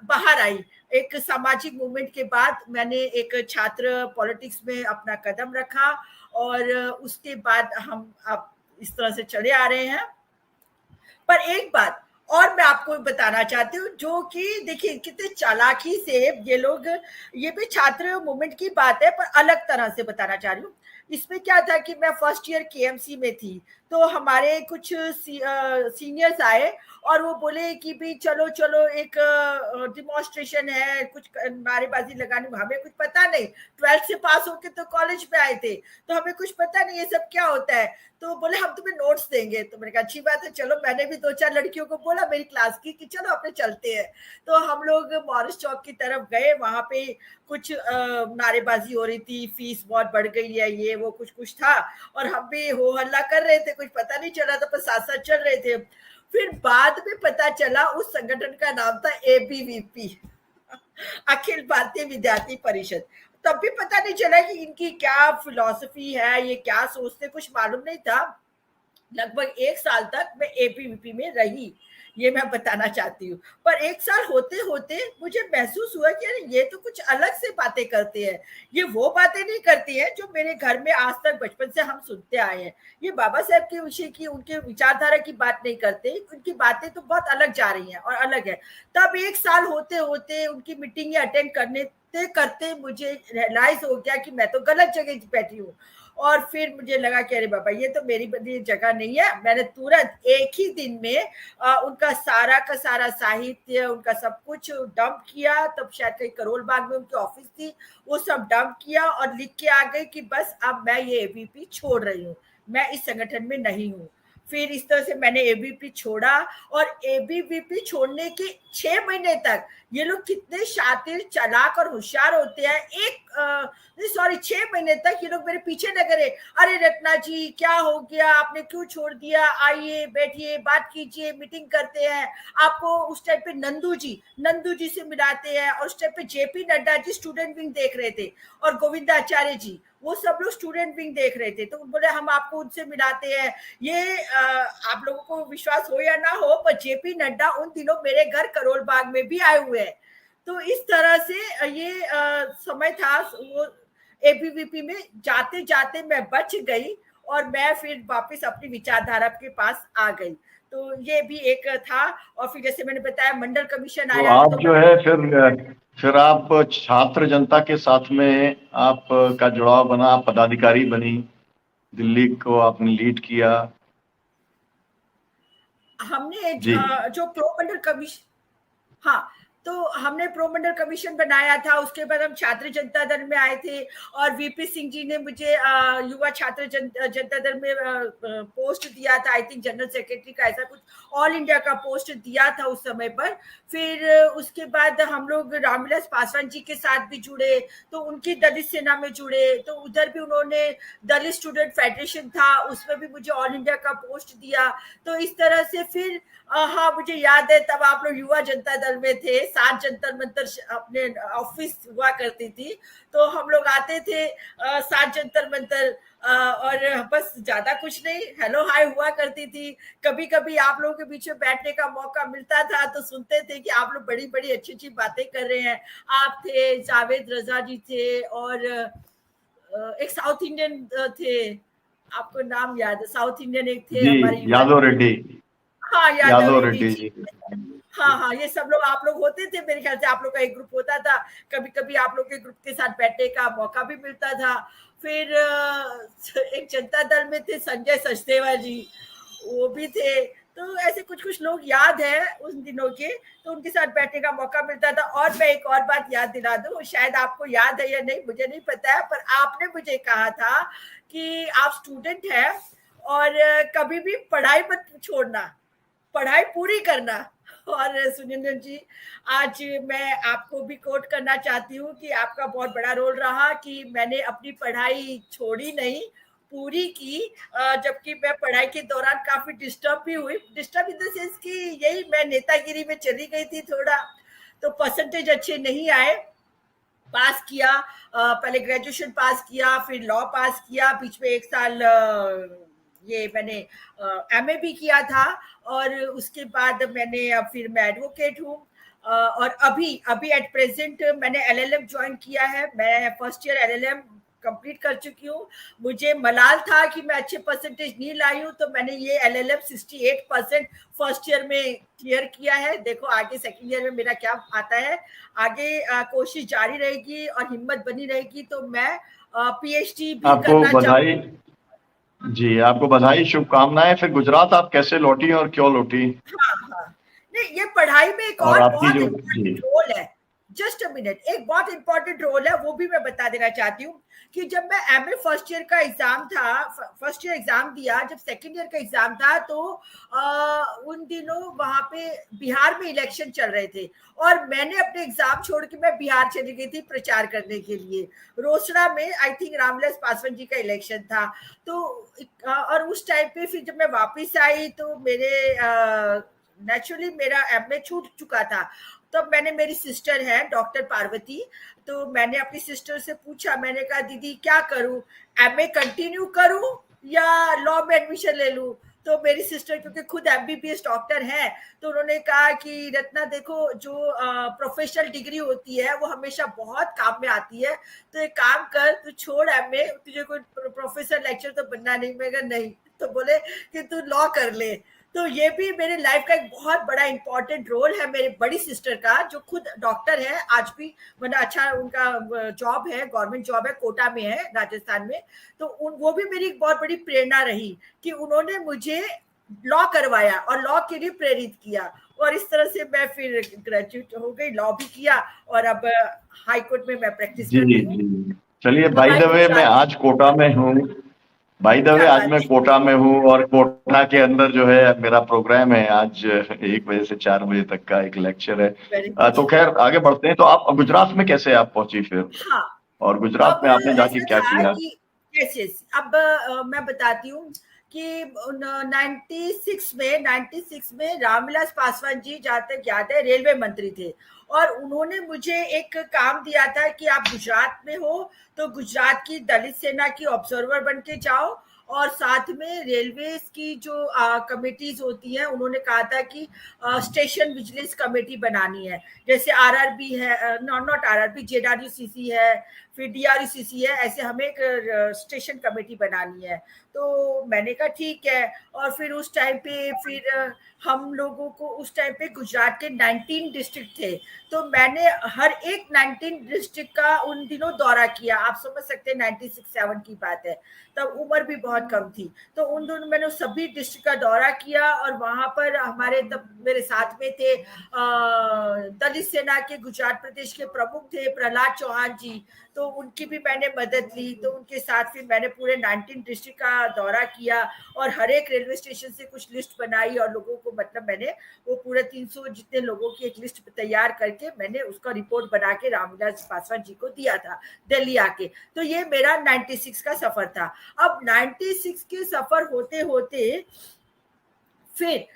बाहर आई। एक सामाजिक मूवमेंट के बाद मैंने एक छात्र पॉलिटिक्स में अपना कदम रखा, और उसके बाद हम अब इस तरह से चले आ रहे हैं। पर एक बात और मैं आपको बताना चाहती हूँ, जो कि देखिए कितने चालाकी से ये लोग, ये भी छात्र मूवमेंट की बात है पर अलग तरह से बताना चाह रही हूँ। इसमें क्या था कि मैं फर्स्ट ईयर केएमसी में थी, तो हमारे कुछ सीनियर्स आए और वो बोले कि भी चलो चलो एक डिमॉन्स्ट्रेशन है, कुछ नारेबाजी लगानी। हमें कुछ पता नहीं, 12th से पास होके तो कॉलेज में आए थे, तो हमें कुछ पता नहीं ये सब क्या होता है। तो बोले हम तुम्हें नोट्स देंगे, तो मैंने कहा अच्छी बात है, चलो। मैंने भी 2-4 लड़कियों को बोला बोला मेरी क्लास की कि चलो अपने चलते हैं। तो हम लोग मॉरिस चौक की तरफ गए, वहां पे कुछ नारेबाजी हो रही थी, फीस बहुत बढ़ गई है, ये वो कुछ कुछ था, और हम भी हो हल्ला कर रहे थे, कुछ पता नहीं चल रहा था, पर साथ साथ चल रहे थे। फिर बाद में पता चला उस संगठन का नाम था ABVP, अखिल भारतीय विद्यार्थी परिषद। तब भी पता नहीं चला कि इनकी क्या फिलॉसफी है, ये क्या सोचते, कुछ मालूम नहीं था। लगभग 1 साल तक मैं ABVP में रही, ये मैं बताना चाहती हूँ। पर 1 साल होते होते मुझे महसूस हुआ कि अरे ये तो कुछ अलग से बातें करते हैं, ये वो बातें नहीं करती है जो मेरे घर में आज तक बचपन से हम सुनते आए हैं। ये बाबा साहब के विषय की, उनके विचारधारा की बात नहीं करते, उनकी बातें तो बहुत अलग जा रही हैं और अलग है। तब 1 साल होते होते उनकी मीटिंग अटेंड करने करते मुझे रियलाइज हो गया कि मैं तो गलत जगह बैठी हूँ। और फिर मुझे लगा कि अरे बाबा ये तो मेरी जगह नहीं है। मैंने तुरंत एक ही दिन में उनका सारा का सारा साहित्य, उनका सब कुछ डंप किया। तब शायद कहीं करोल बाग में उनकी ऑफिस थी, वो सब डंप किया और लिख के आ गई कि बस अब मैं ये ABVP छोड़ रही हूँ, मैं इस संगठन में नहीं हूँ। फिर इस तरह से मैंने ABVP छोड़ा, और ABVP छोड़ने के 6 महीने तक ये लोग कितने शातिर, चालाक और होशियार होते हैं। 6 महीने तक ये लोग मेरे पीछे न करे, अरे रत्ना जी क्या हो गया, आपने क्यों छोड़ दिया, आइए बैठिए, बात कीजिए, मीटिंग करते हैं। आपको उस टाइम पे नंदू जी से मिलाते हैं, और उस टाइम पे JP Nadda ji student wing देख रहे थे, और गोविंदाचार्य जी, वो सब लोग स्टूडेंट विंग देख रहे थे। तो बोले हम आपको उनसे मिलाते हैं। ये आप लोगों को विश्वास हो या ना हो, पर JP नड्डा उन दिनों मेरे घर करोल बाग में भी आए हुए हैं। तो इस तरह से ये समय था। वो ABVP में जाते जाते मैं बच गई, और मैं फिर वापस अपनी विचारधारा के पास आ गई। तो ये भी एक था। और फिर जैसे मैंने बताया मंडल कमीशन तो आया, आप तो जो है फिर आप छात्र जनता के साथ में आप का जुड़ाव बना, आप पदाधिकारी बनी, दिल्ली को आपने लीड किया। हमने जी जो प्रो मंडल कमीशन, हाँ, तो हमने प्रोमंडल कमीशन बनाया था। उसके बाद हम छात्र जनता दल में आए थे, और VP सिंह जी ने मुझे युवा छात्र जनता दल में पोस्ट दिया था, आई थिंक जनरल सेक्रेटरी का, ऐसा कुछ ऑल इंडिया का पोस्ट दिया था उस समय पर। फिर उसके बाद हम लोग रामविलास पासवान जी के साथ भी जुड़े, तो उनकी दलित सेना में जुड़े, तो उधर भी उन्होंने दलित स्टूडेंट फेडरेशन था, उसमें भी मुझे ऑल इंडिया का पोस्ट दिया। तो इस तरह से फिर हाँ, मुझे याद है तब आप लोग युवा जनता दल में थे, 7 जंतर मंतर अपने ऑफिस हुआ करती थी, तो हम लोग आते थे 7 जंतर मंतर, और बस ज्यादा कुछ नहीं, हेलो हाय हुआ करती थी। कभी कभी आप लोगों के बीच में बैठने का मौका मिलता था, तो सुनते थे कि आप लोग बड़ी बड़ी अच्छी अच्छी बातें कर रहे हैं। आप थे, जावेद रजा जी थे, और एक साउथ इंडियन थे, आपको नाम याद है, साउथ इंडियन एक थे जी, हमारे यादव रेड्डी, हाँ, यादव रेड्डी जी। जी। हाँ, ये सब लोग आप लोग होते थे, मेरे ख्याल से आप लोग का एक ग्रुप होता था। कभी कभी आप लोग के ग्रुप के साथ बैठने का मौका भी मिलता था। फिर एक जनता दल में थे संजय सचदेवा जी, वो भी थे। तो ऐसे कुछ कुछ लोग याद है उन दिनों के, तो उनके साथ बैठने का मौका मिलता था। और मैं एक और बात याद दिला दूं, शायद आपको याद है या नहीं मुझे नहीं पता है, पर आपने मुझे कहा था कि आप स्टूडेंट हैं और कभी भी पढ़ाई मत छोड़ना, पढ़ाई पूरी करना। और सुनिंदर जी, आज मैं आपको भी कोट करना चाहती हूँ कि आपका बहुत बड़ा रोल रहा कि मैंने अपनी पढ़ाई छोड़ी नहीं, पूरी की। जबकि मैं पढ़ाई के दौरान काफी डिस्टर्ब भी हुई, डिस्टर्ब इन द सेंस कि यही मैं नेतागिरी में चली गई थी थोड़ा, तो परसेंटेज अच्छे नहीं आए। पास किया, पहले ग्रेजुएशन पास किया, फिर लॉ पास किया, बीच में 1 साल ये मैंने MA भी किया था, और उसके बाद मैंने फिर मैं एडवोकेट हूँ। और अभी एट प्रेजेंट मैंने LLM ज्वाइन किया है। मैं फर्स्ट ईयर LLM कंप्लीट कर चुकी हूँ। मुझे मलाल था कि मैं अच्छे परसेंटेज नहीं लाई हूँ, तो मैंने ये LLM 68% फर्स्ट ईयर में क्लियर किया है। देखो आगे सेकंड ईयर में मेरा क्या आता है। आगे कोशिश जारी रहेगी और हिम्मत बनी रहेगी, तो मैं PhD भी आपको करना बधाई जी, आपको बधाई, शुभकामनाएं। फिर गुजरात आप कैसे लौटी और क्यों लौटी? हाँ, नहीं, ये पढ़ाई में एक और और आपकी बहुत जो इम्पोर्टेंट रोल है। जस्ट अ मिनट, एक बहुत इंपॉर्टेंट रोल है, वो भी मैं बता देना चाहती हूँ कि जब मैं एमए फर्स्ट ईयर का एग्जाम था, फर्स्ट ईयर एग्जाम दिया, जब सेकंड ईयर का एग्जाम था तो उन दिनों वहां पे बिहार में इलेक्शन चल रहे थे और मैंने अपने एग्जाम छोड़ के मैं बिहार चली गई थी प्रचार करने के लिए। रोसड़ा में आई थिंक रामविलास पासवान जी का इलेक्शन था। तो और उस टाइम पे फिर जब मैं वापस आई तो मेरे नेचुरली मेरा एमए छूट चुका था। तब मैंने, मेरी सिस्टर है डॉक्टर पार्वती, तो मैंने अपनी सिस्टर से पूछा, मैंने कहा दीदी क्या करूं, एमए कंटिन्यू करूं या लॉ में एडमिशन ले लूं। तो मेरी सिस्टर क्योंकि खुद एमबीबीएस डॉक्टर हैं तो उन्होंने कहा कि रत्ना देखो, जो प्रोफेशनल डिग्री होती है वो हमेशा बहुत काम में आती है, तो एक काम कर, तू छोड़ एमए, तुझे कोई प्रोफेसर लेक्चर तो बनना नहीं। मैं कहा नहीं, तो बोले कि तू लॉ कर ले। तो ये भी मेरे लाइफ का एक बहुत बड़ा इंपॉर्टेंट रोल है मेरी बड़ी सिस्टर का, जो खुद डॉक्टर है आज भी, मतलब अच्छा उनका जॉब है, गवर्नमेंट जॉब है, कोटा में है राजस्थान में। तो वो भी मेरी एक बहुत बड़ी प्रेरणा रही कि उन्होंने मुझे लॉ करवाया और लॉ के लिए प्रेरित किया, और इस तरह से मैं फिर ग्रेजुएट हो गई, लॉ भी किया और अब हाई कोर्ट में मैं प्रैक्टिस जी करती हूँ। जी। चलिए, बाय हमारी द वे मैं गुजरात, आज कोटा में हूँ। बाय द वे क्या आज बात मैं है, कोटा में हूँ और कोटा के अंदर जो है मेरा प्रोग्राम है आज 1 बजे से 4 बजे तक का एक लेक्चर है। Very good. तो खैर आगे बढ़ते हैं। तो आप गुजरात में कैसे आप पहुंची फिर, हाँ, और गुजरात अब में आपने जाके ऐसा क्या था किया? कि यस यस, अब मैं बताती हूँ कि 96 में रामविलास पासवान जी, जहाँ तक याद है, रेलवे मंत्री थे और उन्होंने मुझे एक काम दिया था कि आप गुजरात में हो तो गुजरात की दलित सेना की ऑब्जर्वर बन के जाओ, और साथ में रेलवे की जो कमिटीज होती हैं, उन्होंने कहा था कि स्टेशन विजिलेंस कमेटी बनानी है, जैसे आरआरबी है, नॉट आरआरबी, जेडब्ल्यूसीसी है, फिर डीआरसीसी है, ऐसे हमें एक स्टेशन कमेटी बनानी है। तो मैंने कहा ठीक है, और फिर उस टाइम पे फिर हम लोगों को उस टाइम पे गुजरात के 19 डिस्ट्रिक्ट थे, तो मैंने हर एक 19 डिस्ट्रिक्ट का उन दिनों दौरा किया। आप समझ सकते हैं 96-7 की बात है, तब उम्र भी बहुत कम थी। तो उन दिनों मैंने सभी डिस्ट्रिक्ट का दौरा किया और वहां पर हमारे, तब मेरे साथ में थे दलित सेना के गुजरात प्रदेश के प्रमुख थे प्रहलाद चौहान जी, तो उनकी भी मैंने मदद ली। तो उनके साथ फिर मैंने पूरे 19 डिस्ट्रिक्ट का दौरा किया और हर एक रेलवे स्टेशन से कुछ लिस्ट बनाई और लोगों को, मतलब मैंने वो पूरे 300 जितने लोगों की एक लिस्ट तैयार करके मैंने उसका रिपोर्ट बना के रामविलास पासवान जी को दिया था दिल्ली आके। तो ये मेरा 96 का सफर था। अब 96 के सफर होते होते फिर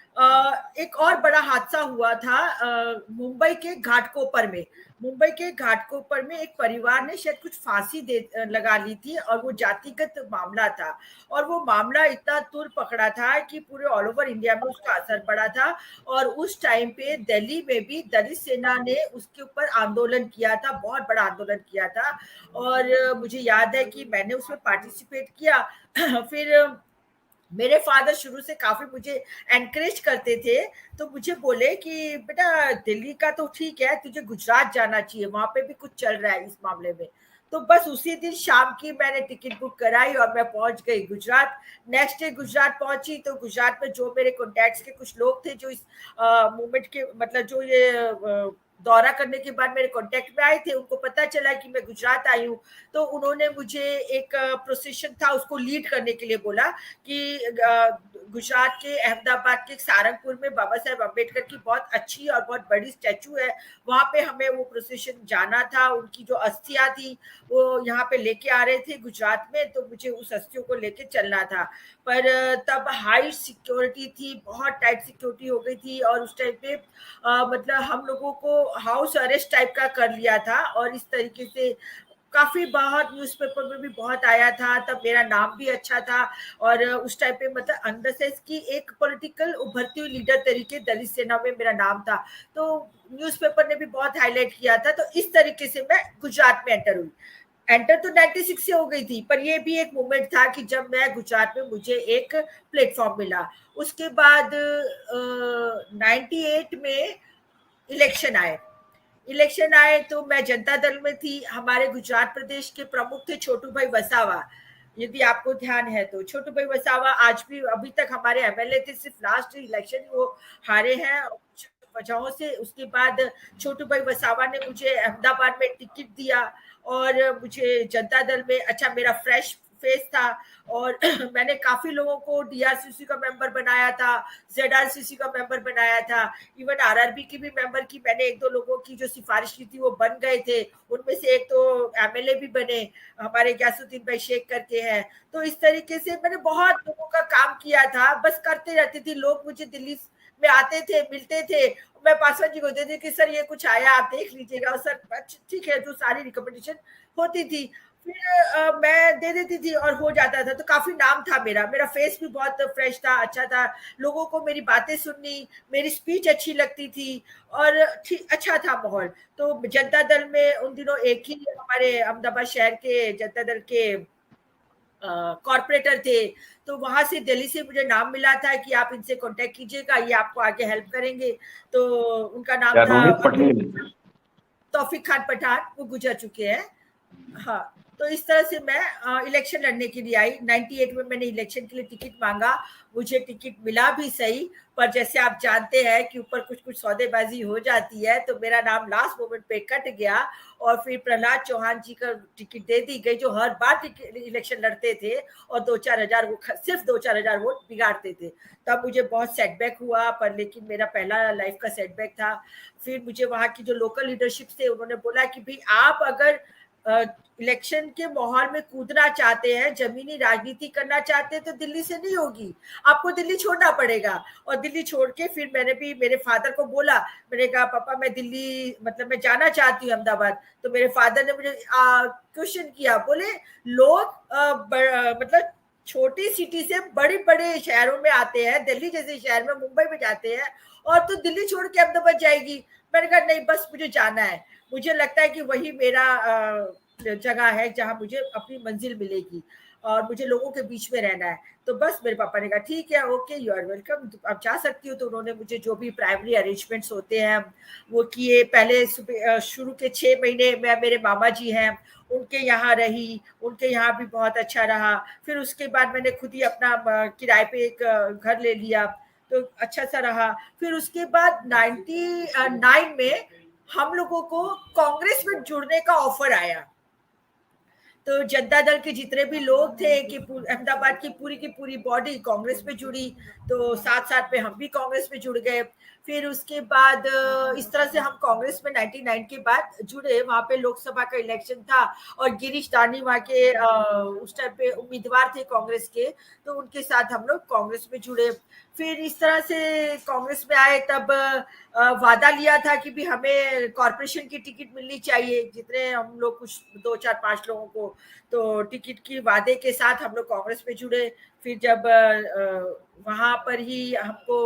एक और बड़ा हादसा हुआ था मुंबई के घाटकोपर में। मुंबई के घाटकोपर में एक परिवार ने शायद कुछ फांसी लगा ली थी और वो जातिगत मामला था, और वो मामला इतना तुर पकड़ा था कि पूरे ऑल ओवर इंडिया में उसका असर पड़ा था। और उस टाइम पे दिल्ली में भी दलित सेना ने उसके ऊपर आंदोलन किया था, बहुत बड़ा आंदोलन किया था, और मुझे याद है कि मैंने उसमें पार्टिसिपेट किया। फिर मेरे फादर शुरू से काफी मुझे एनकरेज करते थे, तो मुझे बोले कि बेटा दिल्ली का तो ठीक है, तुझे गुजरात जाना चाहिए, वहां पे भी कुछ चल रहा है इस मामले में। तो बस उसी दिन शाम की मैंने टिकट बुक कराई और मैं पहुंच गई गुजरात। नेक्स्ट डे गुजरात पहुंची तो गुजरात में जो मेरे कॉन्टैक्ट्स के कुछ लोग थे जो इस मूवमेंट के, मतलब जो ये दौरा करने के बाद मेरे कांटेक्ट में आए थे, उनको पता चला कि मैं गुजरात आई हूँ, तो उन्होंने मुझे एक प्रोसेशन था उसको लीड करने के लिए बोला कि गुजरात के अहमदाबाद के सारंगपुर में बाबा साहेब अम्बेडकर की बहुत अच्छी और बहुत बड़ी स्टैचू है, वहां पे हमें वो प्रोसेशन जाना था। उनकी जो अस्थियां थी वो यहाँ पे लेके आ रहे थे गुजरात में, तो मुझे उस अस्थियों को लेके चलना था। पर तब हाई सिक्योरिटी थी, बहुत टाइट सिक्योरिटी हो गई थी, और उस टाइम पे मतलब हम लोगों को हाउस अरेस्ट टाइप का कर लिया था, और इस तरीके से काफी बहुत न्यूज़पेपर में भी बहुत आया था। तब मेरा नाम भी अच्छा था, और उस टाइम पे मतलब अंदर से इसकी एक पॉलिटिकल उभरती हुई लीडर तरीके दलित सेना में मेरा नाम था, तो न्यूज़पेपर ने भी बहुत हाईलाइट किया था। तो इस तरीके से मैं गुजरात में एंटर हुई। एंटर तो 96 से हो गई थी, पर ये भी एक मोमेंट था कि जब मैं गुजरात में मुझे एक प्लेटफॉर्म मिला। उसके बाद 98 में इलेक्शन आए तो मैं जनता दल में थी। हमारे गुजरात प्रदेश के प्रमुख थे छोटू भाई वसावा, यदि आपको ध्यान है तो। छोटू भाई वसावा आज भी, अभी तक हमारे एमएलए थे, सिर्फ लास्ट इलेक्शन वो हारे हैं, वजहों से। उसके बाद छोटू भाई वसावा ने मुझे अहमदाबाद में टिकट दिया और मुझे जनता दल में, अच्छा मेरा फ्रेश फेस था और मैंने काफी लोगों को डीआरसीसी का मेंबर बनाया था, जेडआरसीसी का मेंबर बनाया था, इवन आरआरबी की भी मेंबर की मैंने, एक दो लोगों की जो सिफारिश की थी वो बन गए थे, उनमें से एक तो एमएलए भी बने, हमारे गैसुद्दीन भाई शेख करके हैं। तो इस तरीके से मैंने बहुत लोगों का काम किया था, बस करते रहती थी। लोग मुझे दिल्ली में आते थे, मिलते थे, मैं पासवान जी को देती थी कि सर ये कुछ आया आप देख लीजिएगा, और सर अच्छा ठीक है, जो सारी रिकमेंडेशन होती थी फिर मैं दे देती थी और हो जाता था। तो काफी नाम था मेरा, मेरा फेस भी बहुत फ्रेश था, अच्छा था, लोगों को मेरी बातें सुननी, मेरी स्पीच अच्छी लगती थी और ठीक अच्छा था माहौल। तो जनता दल में उन दिनों एक ही हमारे अहमदाबाद शहर के जनता दल के कॉर्पोरेटर थे, तो वहां से दिल्ली से मुझे नाम मिला था कि आप इनसे कांटेक्ट कीजिएगा, ये आपको आगे हेल्प करेंगे। तो उनका नाम था रोहित पटेल, तौफीक खान पठान, वो गुजर चुके हैं। हाँ, तो इस तरह से मैं इलेक्शन लड़ने के लिए आई। 98 में मैंने इलेक्शन के लिए टिकट मांगा, मुझे टिकट मिला भी सही, पर जैसे आप जानते हैं कि ऊपर कुछ कुछ सौदेबाजी हो जाती है, तो मेरा नाम लास्ट मोमेंट पे कट गया और फिर प्रहलाद चौहान जी का टिकट दे दी गई, जो हर बार इलेक्शन लड़ते थे और 2-4 हजार सिर्फ 2-4 हजार वोट बिगाड़ते थे। तब मुझे बहुत सेटबैक हुआ, पर लेकिन मेरा पहला लाइफ का सेटबैक था। फिर मुझे वहां की जो लोकल लीडरशिप थे उन्होंने बोला कि भाई आप अगर इलेक्शन के माहौल में कूदना चाहते हैं, जमीनी राजनीति करना चाहते हैं, तो दिल्ली से नहीं होगी, आपको दिल्ली छोड़ना पड़ेगा। और दिल्ली छोड़ के फिर मैंने भी मेरे फादर को बोला, मैंने कहा पापा मैं दिल्ली मतलब मैं जाना चाहती हूँ अहमदाबाद। तो मेरे फादर ने मुझे क्वेश्चन किया, बोले लोग मतलब छोटी सिटी से बड़े बड़े शहरों में आते हैं, दिल्ली जैसे शहर में, मुंबई में जाते हैं, और तो दिल्ली छोड़ के अहमदाबाद जाएगी। मैंने कहा नहीं, बस मुझे जाना है, मुझे लगता है कि वही मेरा जगह है जहां मुझे अपनी मंजिल मिलेगी और मुझे लोगों के बीच में रहना है। तो बस मेरे पापा ने कहा ठीक है, ओके यू आर वेलकम, आप जा सकती हो। तो उन्होंने मुझे जो भी प्राइमरी अरेंजमेंट्स होते हैं वो किए। पहले शुरू के 6 महीने मैं, मेरे मामा जी हैं उनके यहाँ रही, उनके यहाँ भी बहुत अच्छा रहा। फिर उसके बाद मैंने खुद ही अपना किराए पे एक घर ले लिया, तो अच्छा सा रहा। फिर उसके बाद 99 में हम लोगों को कांग्रेस में जुड़ने का ऑफर आया। तो जनता दल के जितने भी लोग थे कि अहमदाबाद की पूरी बॉडी कांग्रेस में जुड़ी, तो साथ साथ में हम भी कांग्रेस में जुड़ गए। फिर उसके बाद इस तरह से हम कांग्रेस में 99 के बाद जुड़े। वहां पे लोकसभा का इलेक्शन था और गिरीश दानी वहां के उस टाइम पे उम्मीदवार थे कांग्रेस के, तो उनके साथ हम लोग कांग्रेस में जुड़े। फिर इस तरह से कांग्रेस में आए, तब वादा लिया था कि भी हमें कॉर्पोरेशन की टिकट मिलनी चाहिए, जितने हम लोग कुछ 2-4-5 लोगों को, तो टिकट की वादे के साथ हम लोग कांग्रेस में जुड़े। फिर जब वहां पर ही हमको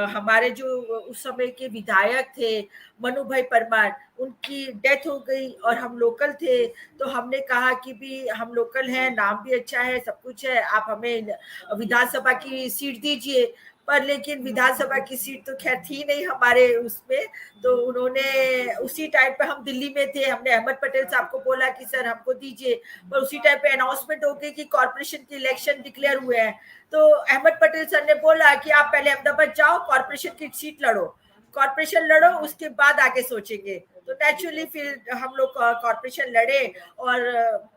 हमारे जो उस समय के विधायक थे मनु भाई परमार, उनकी डेथ हो गई और हम लोकल थे। तो हमने कहा कि भी हम लोकल हैं, नाम भी अच्छा है, सब कुछ है, आप हमें विधानसभा की सीट दीजिए। पर लेकिन विधानसभा की सीट तो खैर थी नहीं हमारे उसमें, तो उन्होंने उसी टाइम पे, हम दिल्ली में थे, हमने अहमद पटेल साहब को बोला कि सर हमको दीजिए, पर उसी टाइम पे अनाउंसमेंट हो गई कि कॉर्पोरेशन के इलेक्शन डिक्लेयर हुए हैं। तो अहमद पटेल सर ने बोला कि आप पहले अहमदाबाद जाओ, कॉर्पोरेशन की सीट लड़ो, कॉर्पोरेशन लड़ो, उसके बाद आगे सोचेंगे। तो नेचुरली फिर हम लोग कॉर्पोरेशन लड़े और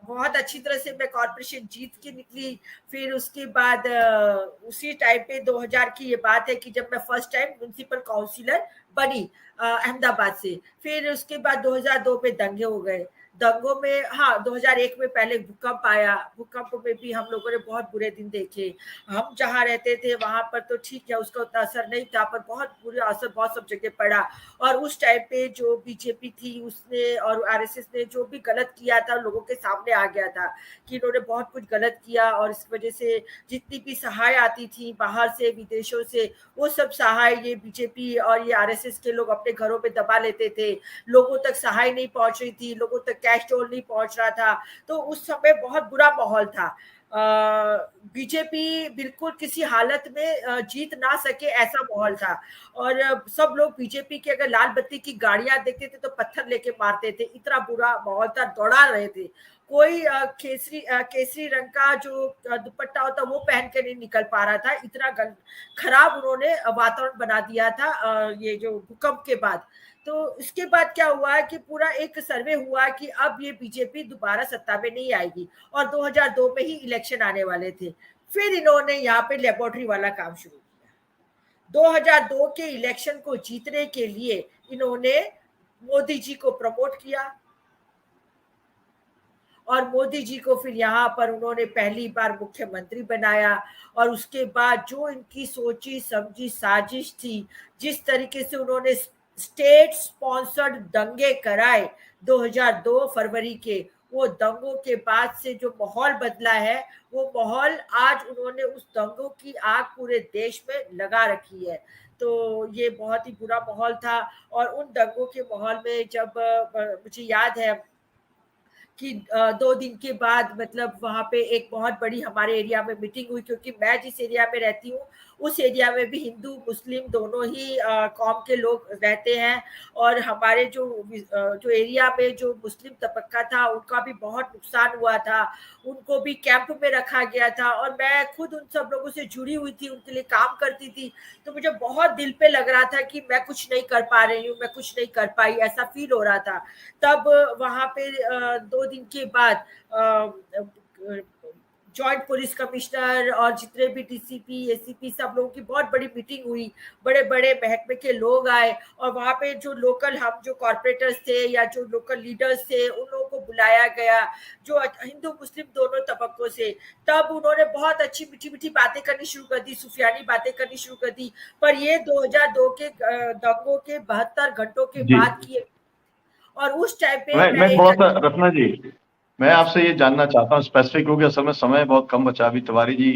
बहुत अच्छी तरह से मैं कॉर्पोरेशन जीत के निकली। फिर उसके बाद उसी टाइम पे 2000 की ये बात है कि जब मैं फर्स्ट टाइम म्युनिसिपल काउंसिलर बनी अहमदाबाद से। फिर उसके बाद 2002 में दंगे हो गए, दंगों में, हाँ 2001 में पहले भूकंप आया, भूकंप में भी हम लोगों ने बहुत बुरे दिन देखे। हम जहाँ रहते थे वहां पर तो ठीक है, उसका उतना असर नहीं था, पर बहुत बुरा असर बहुत सब जगह पड़ा। और उस टाइम पे जो बीजेपी थी उसने और आरएसएस ने जो भी गलत किया था लोगों के सामने आ गया था कि इन्होंने बहुत कुछ गलत किया, और इस वजह से जितनी भी सहाय आती थी बाहर से, विदेशों से, वो सब सहाय ये बीजेपी और ये आरएसएस के लोग अपने घरों में दबा लेते थे। लोगों तक सहाय नहीं पहुंच रही थी, लोगों तक कैश टोल नहीं पहुंच रहा था। तो उस समय बहुत बुरा माहौल था। बीजेपी बिल्कुल किसी हालत में जीत ना सके ऐसा माहौल था। और सब लोग बीजेपी की अगर लाल बत्ती की गाड़ियां देखते थे तो पत्थर लेके मारते थे, इतना बुरा माहौल था, दौड़ा रहे थे। कोई केसरी रंग का जो दुपट्टा होता वो पहन के नहीं निकल पा रहा था, इतना खराब उन्होंने वातावरण बना दिया था ये जो भूकंप के बाद। तो इसके बाद क्या हुआ कि पूरा एक सर्वे हुआ कि अब ये बीजेपी दोबारा सत्ता में नहीं आएगी, और 2002 में ही इलेक्शन आने वाले थे। फिर इन्होंने यहाँ पे लेबोरेटरी वाला काम शुरू किया। 2002 के इलेक्शन को जीतने के लिए इन्होंने मोदी जी को प्रमोट किया, और मोदी जी को फिर यहाँ पर उन्होंने पहली बार मुख्यमंत्री बनाया। और उसके बाद जो इनकी सोची समझी साजिश थी, जिस तरीके से उन्होंने स्टेट स्पॉन्सर्ड दंगे कराए 2002 फरवरी के, वो दंगों के बाद से जो माहौल बदला है, वो माहौल आज उन्होंने उस दंगों की आग पूरे देश में लगा रखी है। तो ये बहुत ही बुरा माहौल था। और उन दंगों के माहौल में जब मुझे याद है कि 2 दिन के बाद मतलब वहाँ पे एक बहुत बड़ी हमारे एरिया में मीटिंग हुई, क्योंकि मैं जिस एरिया में रहती हूँ उस एरिया में भी हिंदू मुस्लिम दोनों ही कौम के लोग रहते हैं। और हमारे जो एरिया में जो मुस्लिम तबका था उनका भी बहुत नुकसान हुआ था, उनको भी कैंप में रखा गया था। और मैं खुद उन सब लोगों से जुड़ी हुई थी, उनके लिए काम करती थी। तो मुझे बहुत दिल पे लग रहा था कि मैं कुछ नहीं कर पा रही हूँ, मैं कुछ नहीं कर पाई, ऐसा फील हो रहा था। तब वहां पे 2 दिन के बाद जॉइंट पुलिस कमिश्नर और जितने भी डीसीपी एसीपी सब लोगों की बहुत बड़ी मीटिंग हुई, बड़े बड़े महकमे के लोग आए। और वहां पे जो लोकल हम जो कॉर्पोरेटर्स थे या जो लोकल लीडर्स थे उन लोगों को बुलाया गया, जो हिंदू मुस्लिम दोनों तबकों से। तब उन्होंने बहुत अच्छी मीठी मीठी बातें करनी शुरू कर दी, सुफियानी बातें करनी शुरू कर दी। पर ये 2002 के दंगों के 72 घंटों के जी। बाद की। और उस टाइम पे मैं मैं मैं एक थोड़ा सा रत्ना जी, मैं आपसे ये जानना चाहता हूँ स्पेसिफिक, क्योंकि असल में समय बहुत कम बचा। अभी तिवारी जी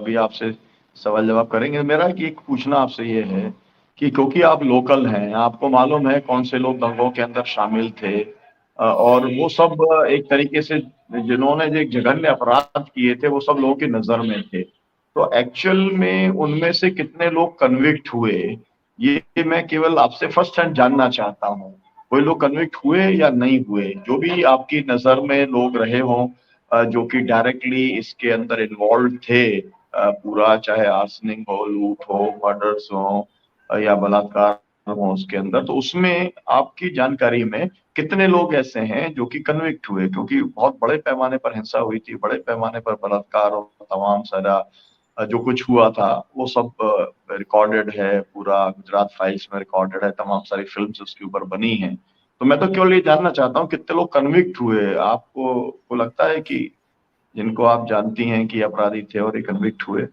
भी आपसे सवाल जवाब करेंगे। मेरा एक पूछना आपसे ये है कि क्योंकि आप लोकल हैं, आपको मालूम है कौन से लोग दंगों के अंदर शामिल थे, और वो सब एक तरीके से जिन्होंने जो एक जघन्य अपराध किए थे वो सब लोगों की नजर में थे। तो एक्चुअल में उनमें से कितने लोग कन्विक्ट हुए, ये मैं केवल आपसे फर्स्ट हैंड जानना चाहता हूँ। कोई लोग कन्विक्ट हुए या नहीं हुए, जो भी आपकी नजर में लोग रहे हों जो कि डायरेक्टली इसके अंदर इन्वॉल्व थे, पूरा चाहे आर्सनिंग हो, लूट हो, मर्डर्स हो या बलात्कार हो उसके अंदर, तो उसमें आपकी जानकारी में कितने लोग ऐसे हैं जो कि कन्विक्ट हुए? क्योंकि बहुत बड़े पैमाने पर हिंसा हुई थी, बड़े पैमाने पर बलात्कार और तमाम सारा जो कुछ हुआ था वो सब रिकॉर्डेड है, पूरा गुजरात फाइल्स में रिकॉर्डेड है, तमाम सारी फिल्म्स उसके ऊपर बनी हैं। तो मैं तो केवल ये जानना चाहता हूँ कितने लोग कन्विक्ट हुए। आपको को लगता है कि जिनको आप जानती हैं कि अपराधी थे और ये कन्विक्ट हुए?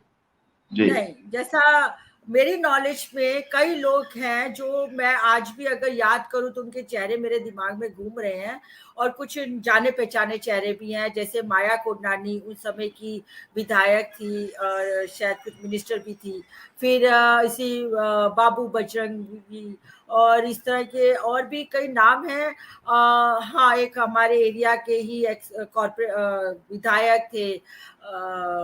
जी। नहीं, जैसा मेरी नॉलेज में कई लोग हैं जो मैं आज भी अगर याद करूं तो उनके चेहरे मेरे दिमाग में घूम रहे हैं। और कुछ जाने पहचाने चेहरे भी हैं, जैसे माया कोडनानी उस समय की विधायक थी और शायद कुछ मिनिस्टर भी थी। फिर इसी बाबू बजरंगी, और इस तरह के और भी कई नाम हैं। हाँ, एक हमारे एरिया के ही एक्स कॉर्पोरेट विधायक थे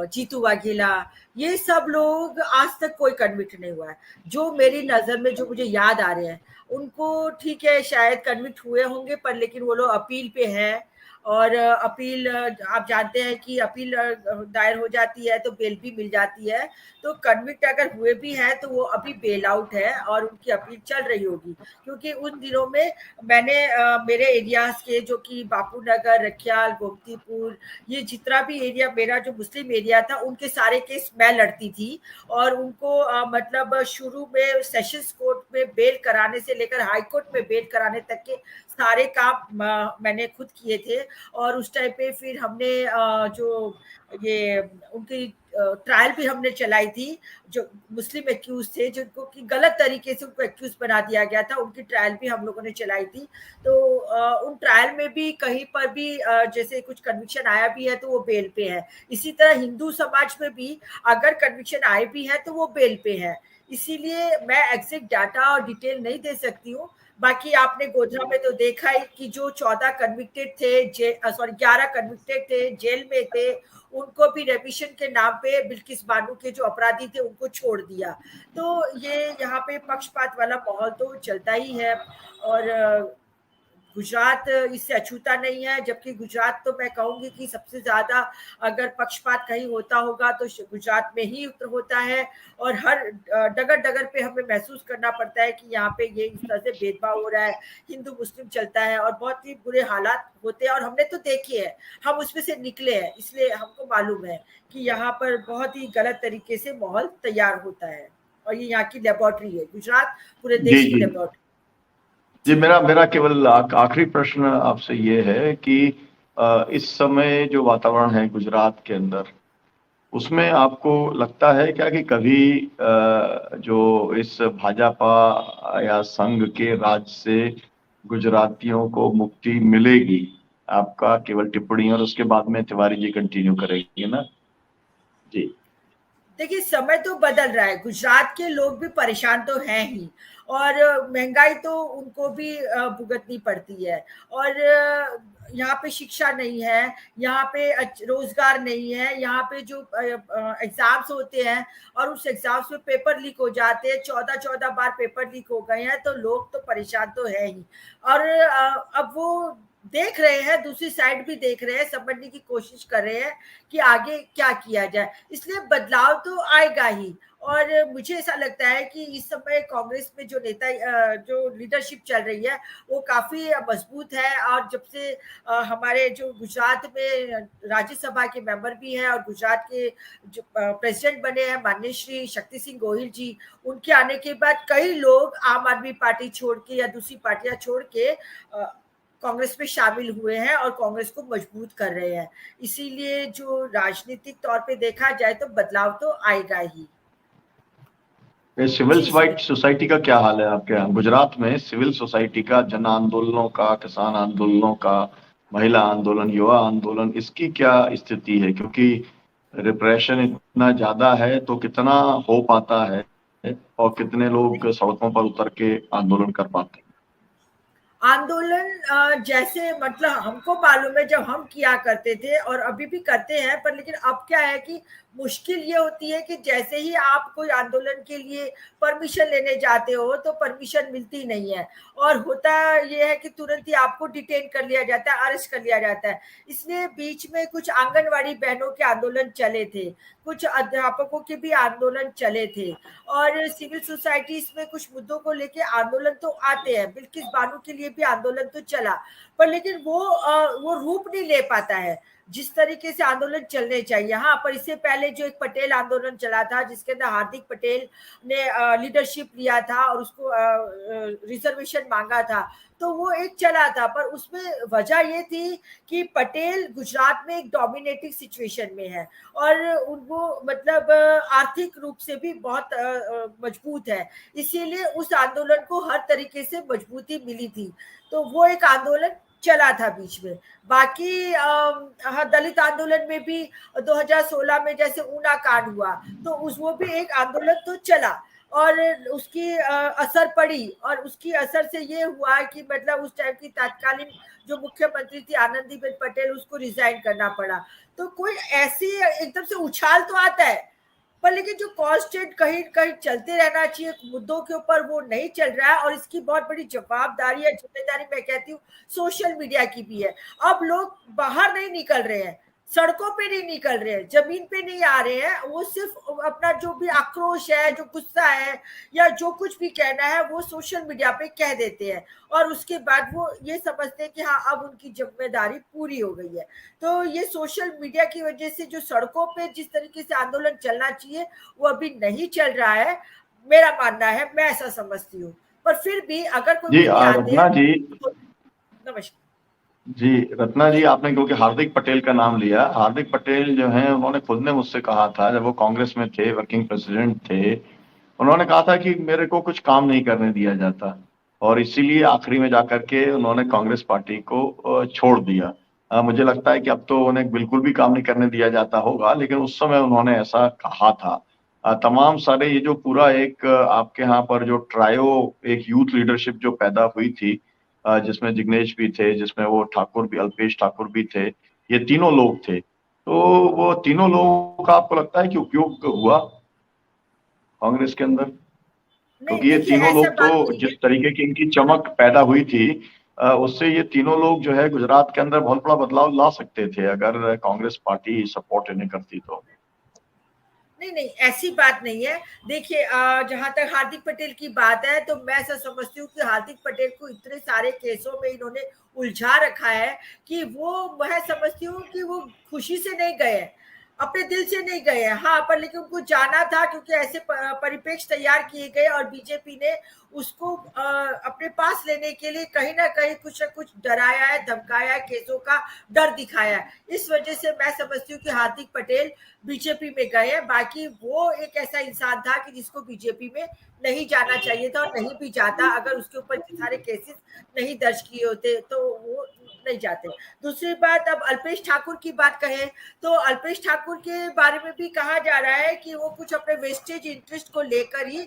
जीतू वाघेला। ये सब लोग आज तक कोई कन्विक्ट नहीं हुआ है जो मेरी नजर में, जो मुझे याद आ रहे हैं। उनको ठीक है शायद कन्विक्ट हुए होंगे, पर लेकिन वो लोग अपील पे हैं। और अपील आप जानते हैं कि अपील दायर हो जाती है तो बेल भी मिल जाती है। तो कन्विक्ट अगर हुए भी हैं तो वो अभी बेल आउट है और उनकी अपील चल रही होगी। क्योंकि उन दिनों में मैंने मेरे एरियाज के जो कि बापू नगर, रखियाल, गोमतीपुर, ये जितना भी एरिया मेरा जो मुस्लिम एरिया था उनके सारे केस मैं लड़ती थी। और उनको मतलब शुरू में सेशंस कोर्ट में बेल कराने से लेकर हाई कोर्ट में बेल कराने तक के सारे काम मैंने खुद किए थे। और उस टाइम पे फिर हमने जो ये उनकी ट्रायल भी हमने चलाई थी। जो मुस्लिम एक्यूज थे जिनको कि गलत तरीके से उनको एक्यूज बना दिया गया था, उनकी ट्रायल भी हम लोगों ने चलाई थी। तो उन ट्रायल में भी कहीं पर भी जैसे कुछ कन्विक्शन आया भी है तो वो बेल पे है। इसी तरह हिंदू समाज में भी अगर कन्विक्शन आए भी है तो वो बेल पे है। इसीलिए मैं एग्जैक्ट डाटा और डिटेल नहीं दे सकती हूँ, बाकी आपने गोधरा में तो देखा ही कि जो 14 कन्विक्टेड थे, 11 कन्विक्टेड थे, जेल में थे, उनको भी रेमिशन के नाम पे बिल्किस बानो के जो अपराधी थे उनको छोड़ दिया। तो ये यहाँ पे पक्षपात वाला माहौल तो चलता ही है। और गुजरात इससे अछूता नहीं है, जबकि गुजरात तो मैं कहूंगी कि सबसे ज्यादा अगर पक्षपात कहीं होता होगा तो गुजरात में ही होता है। और हर डगर डगर पे हमें महसूस करना पड़ता है कि यहाँ पे ये इस तरह से भेदभाव हो रहा है, हिंदू मुस्लिम चलता है और बहुत ही बुरे हालात होते हैं। और हमने तो देखे हैं, हम उसमें से निकले हैं, इसलिए हमको मालूम है कि यहाँ पर बहुत ही गलत तरीके से माहौल तैयार होता है। और ये यहाँ की लेबोरेटरी है, गुजरात पूरे जी देश की जी लेबोरेटरी। जी, मेरा मेरा केवल आखिरी प्रश्न आपसे ये है कि इस समय जो वातावरण है गुजरात के अंदर, उसमें आपको लगता है क्या कि कभी जो इस भाजपा या संघ के राज से गुजरातियों को मुक्ति मिलेगी? आपका केवल टिप्पणी, और उसके बाद में तिवारी जी कंटिन्यू करेंगे ना जी। देखिए, समय तो बदल रहा है, गुजरात के लोग भी परेशान तो हैं ही, और महंगाई तो उनको भी भुगतनी पड़ती है। और यहाँ पे शिक्षा नहीं है, यहाँ पे रोजगार नहीं है, यहाँ पे जो एग्जाम्स होते हैं और उस एग्जाम्स में पेपर लीक हो जाते हैं, 14 बार पेपर लीक हो गए हैं, तो लोग तो परेशान तो है ही। और अब वो देख रहे हैं, दूसरी साइड भी देख रहे हैं, समझने की कोशिश कर रहे हैं कि आगे क्या किया जाए, इसलिए बदलाव तो आएगा ही। और मुझे ऐसा लगता है कि इस समय कांग्रेस में जो नेता जो लीडरशिप चल रही है वो काफी मजबूत है। और जब से हमारे जो गुजरात में राज्यसभा के मेंबर भी हैं और गुजरात के जो प्रेसिडेंट बने हैं माननीय श्री शक्ति सिंह गोहिल जी, उनके आने के बाद कई लोग आम आदमी पार्टी छोड़ के या दूसरी पार्टियां छोड़ के कांग्रेस में शामिल हुए हैं और कांग्रेस को मजबूत कर रहे हैं। इसीलिए जो राजनीतिक तौर पे देखा जाए तो बदलाव तो आएगा ही। सिविल जी सुनील। सोसाइटी का क्या हाल है आपके यहाँ गुजरात में? सिविल सोसाइटी का, जन आंदोलनों का, किसान आंदोलनों का, महिला आंदोलन, युवा आंदोलन, इसकी क्या स्थिति है? क्योंकि रिप्रेशन इतना ज्यादा है, तो कितना हो पाता है और कितने लोग सड़कों पर उतर के आंदोलन कर पाते हैं? आंदोलन जैसे मतलब हमको मालूम है, जब हम किया करते थे और अभी भी करते हैं, पर लेकिन अब क्या है कि मुश्किल ये होती है कि जैसे ही आप कोई आंदोलन के लिए परमिशन लेने जाते हो तो परमिशन मिलती नहीं है, और होता ये है कि तुरंत ही आपको डिटेन कर लिया जाता है, अरेस्ट कर लिया जाता है। इसलिए बीच में कुछ आंगनवाड़ी बहनों के आंदोलन चले थे, कुछ अध्यापकों के भी आंदोलन चले थे, और सिविल सोसाइटीज में कुछ मुद्दों को लेके आंदोलन तो आते हैं, बिल्किस बानो के लिए भी आंदोलन तो चला, पर लेकिन वो रूप नहीं ले पाता है जिस तरीके से आंदोलन चलने चाहिए। हाँ, पर इससे पहले जो एक पटेल आंदोलन चला था जिसके अंदर हार्दिक पटेल ने लीडरशिप लिया था और उसको रिजर्वेशन मांगा था, तो वो एक चला था, पर उसमें वजह ये थी कि पटेल गुजरात में एक डोमिनेटिंग सिचुएशन में है और उनको मतलब आर्थिक रूप से भी बहुत मजबूत है, इसीलिए उस आंदोलन को हर तरीके से मजबूती मिली थी, तो वो एक आंदोलन चला था बीच में। बाकी हाँ, दलित आंदोलन में भी 2016 में जैसे ऊना कांड हुआ तो वो भी एक आंदोलन तो चला और उसकी असर पड़ी, और उसकी असर से ये हुआ कि मतलब उस टाइम की तत्कालीन जो मुख्यमंत्री थी आनंदीबेन पटेल, उसको रिजाइन करना पड़ा। तो कोई ऐसी एकदम से उछाल तो आता है, पर लेकिन जो कांस्टेंट कहीं कहीं चलते रहना चाहिए मुद्दों के ऊपर, वो नहीं चल रहा है। और इसकी बहुत बड़ी जवाबदारी या जिम्मेदारी मैं कहती हूँ सोशल मीडिया की भी है। अब लोग बाहर नहीं निकल रहे हैं, सड़कों पे नहीं निकल रहे हैं, जमीन पे नहीं आ रहे हैं, वो सिर्फ अपना जो भी आक्रोश है, जो गुस्सा है या जो कुछ भी कहना है वो सोशल मीडिया पे कह देते हैं, और उसके बाद वो ये समझते हैं कि हाँ अब उनकी जिम्मेदारी पूरी हो गई है। तो ये सोशल मीडिया की वजह से जो सड़कों पे जिस तरीके से आंदोलन चलना चाहिए वो अभी नहीं चल रहा है, मेरा मानना है, मैं ऐसा समझती हूँ। पर फिर भी अगर कोई जी ध्यान दे रत्ना जी, तो नमस्कार। जी रत्ना जी, आपने क्योंकि हार्दिक पटेल का नाम लिया, हार्दिक पटेल जो हैं उन्होंने खुद ने मुझसे कहा था, जब वो कांग्रेस में थे, वर्किंग प्रेसिडेंट थे, उन्होंने कहा था कि मेरे को कुछ काम नहीं करने दिया जाता, और इसीलिए आखिरी में जाकर के उन्होंने कांग्रेस पार्टी को छोड़ दिया। मुझे लगता है कि अब तो उन्हें बिल्कुल भी काम नहीं करने दिया जाता होगा, लेकिन उस समय उन्होंने ऐसा कहा था। तमाम सारे ये जो पूरा एक आपके यहाँ पर जो ट्रायो एक यूथ लीडरशिप जो पैदा हुई थी, जिसमें जिग्नेश भी थे, जिसमें वो ठाकुर भी, अल्पेश ठाकुर भी थे, ये तीनों लोग थे। तो वो तीनों लोगों का आपको लगता है कि उपयोग हुआ कांग्रेस के अंदर? नहीं क्योंकि ये देखिए, तीनों ऐसा लोग बात तो नहीं जिस है। तरीके की इनकी चमक पैदा हुई थी, उससे ये तीनों लोग जो है गुजरात के अंदर बहुत बड़ा बदलाव ला सकते थे अगर कांग्रेस पार्टी सपोर्ट इन्हें करती तो। नहीं नहीं, ऐसी बात नहीं है। देखिए, जहां तक हार्दिक पटेल की बात है, तो मैं ऐसा समझती हूँ कि हार्दिक पटेल को इतने सारे केसों में इन्होंने उलझा रखा है कि वो, मैं समझती हूँ कि वो खुशी से नहीं गए हैं, अपने दिल से नहीं गए हैं। हाँ, पर लेकिन उनको जाना था, क्योंकि ऐसे परिप्रेक्ष्य तैयार किए गए और बीजेपी ने उसको अपने पास लेने के लिए कहीं ना कहीं कुछ न कुछ डराया है, धमकाया है, केसों का डर दिखाया है। इस वजह से मैं समझती हूँ कि हार्दिक पटेल बीजेपी में गए हैं। बाकी वो एक ऐसा इंसान था कि जिसको बीजेपी में नहीं जाना चाहिए था, और नहीं भी जाता अगर उसके ऊपर सारे केसेस नहीं दर्ज किए होते, तो वो नहीं जाते। दूसरी बात, अब अल्पेश ठाकुर की बात कहें, तो अल्पेश ठाकुर के बारे में भी कहा जा रहा है कि वो कुछ अपने वेस्टेज इंटरेस्ट को लेकर ही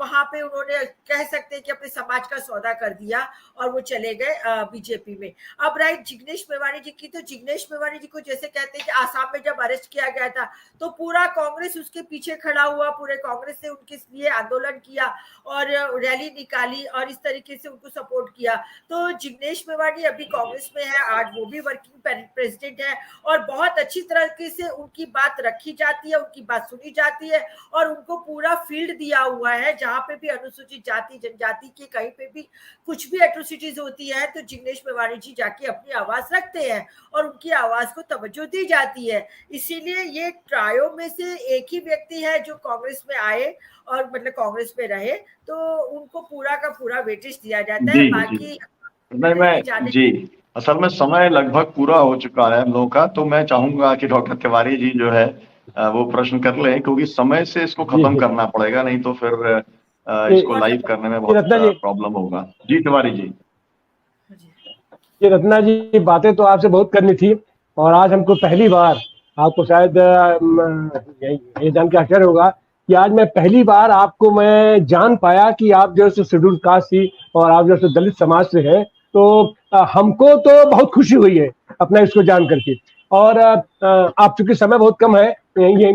वहां पे उन्होंने, कह सकते हैं कि अपने समाज का सौदा कर दिया और वो चले गए बीजेपी में। अब राइट, जिग्नेश मेवानी जी की, तो जिग्नेश मेवानी जी को जैसे कहते हैं कि आसाम में जब अरेस्ट किया गया था, तो पूरा कांग्रेस उसके पीछे खड़ा हुआ, पूरे कांग्रेस ने उनके लिए आंदोलन किया और रैली निकाली और इस तरीके से उनको सपोर्ट किया। तो जिग्नेश मेवानी अभी कांग्रेस में है, आज वो भी वर्किंग प्रेसिडेंट है, और बहुत अच्छी तरीके से उनकी बात रखी जाती है, उनकी बात सुनी जाती है, और उनको पूरा फील्ड दिया हुआ है। जहां पे भी अनुसूचित जाति जनजाति के कहीं पे भी कुछ भी एट्रोसिटीज होती है, तो जिग्नेश मेवानी जी जाके अपनी आवाज रखते हैं और उनकी आवाज को तवज्जो दी जाती है। इसीलिए ये ट्रायो में से एक ही व्यक्ति है जो कांग्रेस में आए और मतलब कांग्रेस में रहे, तो उनको पूरा का पूरा वेटेज दिया जाता है। जी जी, बाकी नहीं मैं जाने जी, असल में समय लगभग पूरा हो चुका है हम लोगों का, तो मैं चाहूंगा कि डॉक्टर तिवारी जी जो है वो प्रश्न कर लें, क्योंकि समय से इसको जी खत्म जी करना पड़ेगा, नहीं तो फिर जी इसको लाइव करने में जी, बहुत रत्ना जी, प्रॉब्लम होगा। जी तिवारी जी। ये रत्ना जी, बातें तो आपसे बहुत करनी थी, और आज हमको पहली बार, आपको शायद ये जान के आश्चर्य होगा कि आज मैं पहली बार आपको मैं जान पाया कि आप जो है शेड्यूल कास्ट थी और आप जो है दलित समाज से है। तो हमको तो बहुत खुशी हुई है अपना इसको जान करके। और आप चूंकि समय बहुत कम है, ये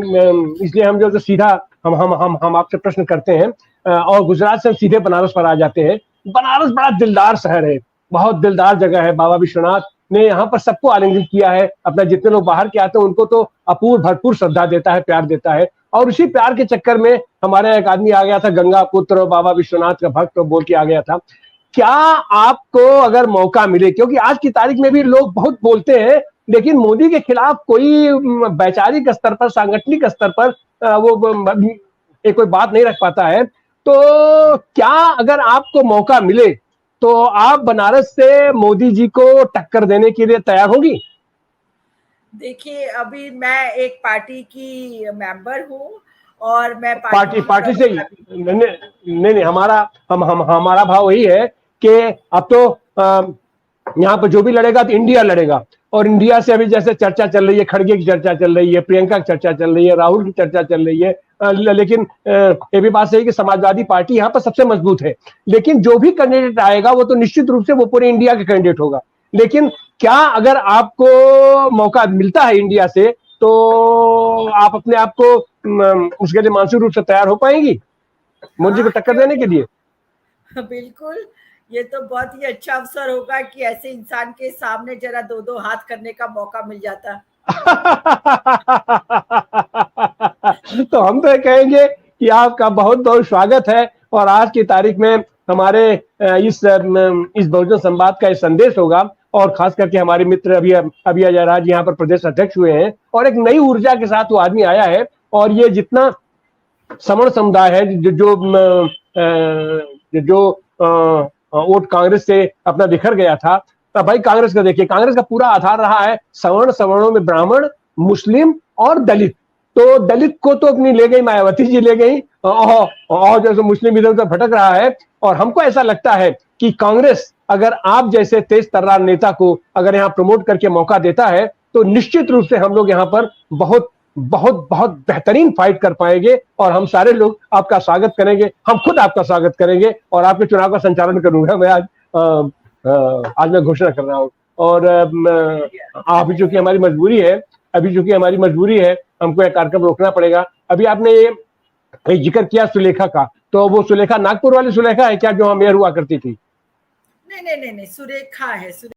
इसलिए हम जो है सीधा हम आपसे प्रश्न करते हैं, और गुजरात से सीधे बनारस पर आ जाते हैं। बनारस बड़ा दिलदार शहर है, बहुत दिलदार जगह है। बाबा विश्वनाथ ने यहाँ पर सबको आलिंगन किया है। अपना जितने लोग बाहर के आते हैं उनको तो अपूर्व भरपूर श्रद्धा देता है, प्यार देता है। और उसी प्यार के चक्कर में हमारे एक आदमी आ गया था, गंगा पुत्र और बाबा विश्वनाथ का भक्त बोल के आ गया था। क्या आपको अगर मौका मिले, क्योंकि आज की तारीख में भी लोग बहुत बोलते हैं, लेकिन मोदी के खिलाफ कोई वैचारिक स्तर पर, सांगठनिक स्तर पर एक कोई बात नहीं रख पाता है, तो क्या अगर आपको मौका मिले तो आप बनारस से मोदी जी को टक्कर देने के लिए तैयार होगी? देखिए, अभी मैं एक पार्टी की मेंबर हूँ और मैं पार्टी की पार्टी से ही प्रवक्ता भी। नहीं, हमारा भाव वही है कि अब तो यहाँ पर जो भी लड़ेगा तो इंडिया लड़ेगा, और इंडिया से अभी जैसे चर्चा चल रही है, खड़गे की चर्चा चल रही है, प्रियंका की चर्चा चल रही है, राहुल की चर्चा चल रही है, लेकिन ये भी बात सही है कि समाजवादी पार्टी यहाँ पर सबसे मजबूत है। लेकिन जो भी कैंडिडेट आएगा वो तो निश्चित रूप से वो पूरे इंडिया का कैंडिडेट होगा। लेकिन क्या अगर आपको मौका मिलता है इंडिया से, तो आप अपने आप को उसके लिए मानसिक रूप से तैयार हो पाएंगी मोदी जी को हाँ, टक्कर देने के लिए? बिल्कुल। ये तो बहुत ही अच्छा अवसर होगा कि ऐसे इंसान के सामने जरा दो दो हाथ करने का मौका मिल जाता। तो हम तो ये कहेंगे कि आपका बहुत बहुत स्वागत है, और आज की तारीख में हमारे इस बहुजन संवाद का संदेश होगा। और खास करके हमारे मित्र अभी अजयराज यहाँ पर प्रदेश अध्यक्ष हुए हैं, और एक नई ऊर्जा के साथ वो आदमी आया है। और ये जितना सवर्ण समुदाय है जो वोट कांग्रेस से अपना बिखर गया था, तो भाई कांग्रेस का देखिए, कांग्रेस का पूरा आधार रहा है सवर्णों में ब्राह्मण, मुस्लिम और दलित। तो दलित को तो अपनी ले गई मायावती जी, ले गई, और जो मुस्लिम इधर उधर भटक रहा है। और हमको ऐसा लगता है कि कांग्रेस अगर आप जैसे तेज तर्रार नेता को अगर यहाँ प्रमोट करके मौका देता है, तो निश्चित रूप से हम लोग यहाँ पर बहुत बहुत बहुत बेहतरीन फाइट कर पाएंगे और हम सारे लोग आपका स्वागत करेंगे, हम खुद आपका स्वागत करेंगे और आपके चुनाव का संचालन करूंगा मैं आज मैं घोषणा कर रहा हूँ। और अभी चूंकि हमारी मजबूरी है, हमको एक कार्यक्रम रोकना पड़ेगा। अभी आपने ये जिक्र किया सुलेखा का, तो वो सुलेखा नागपुर वाली सुलेखा है क्या जो मेयर हुआ करती थी? नहीं, सुरेखा है।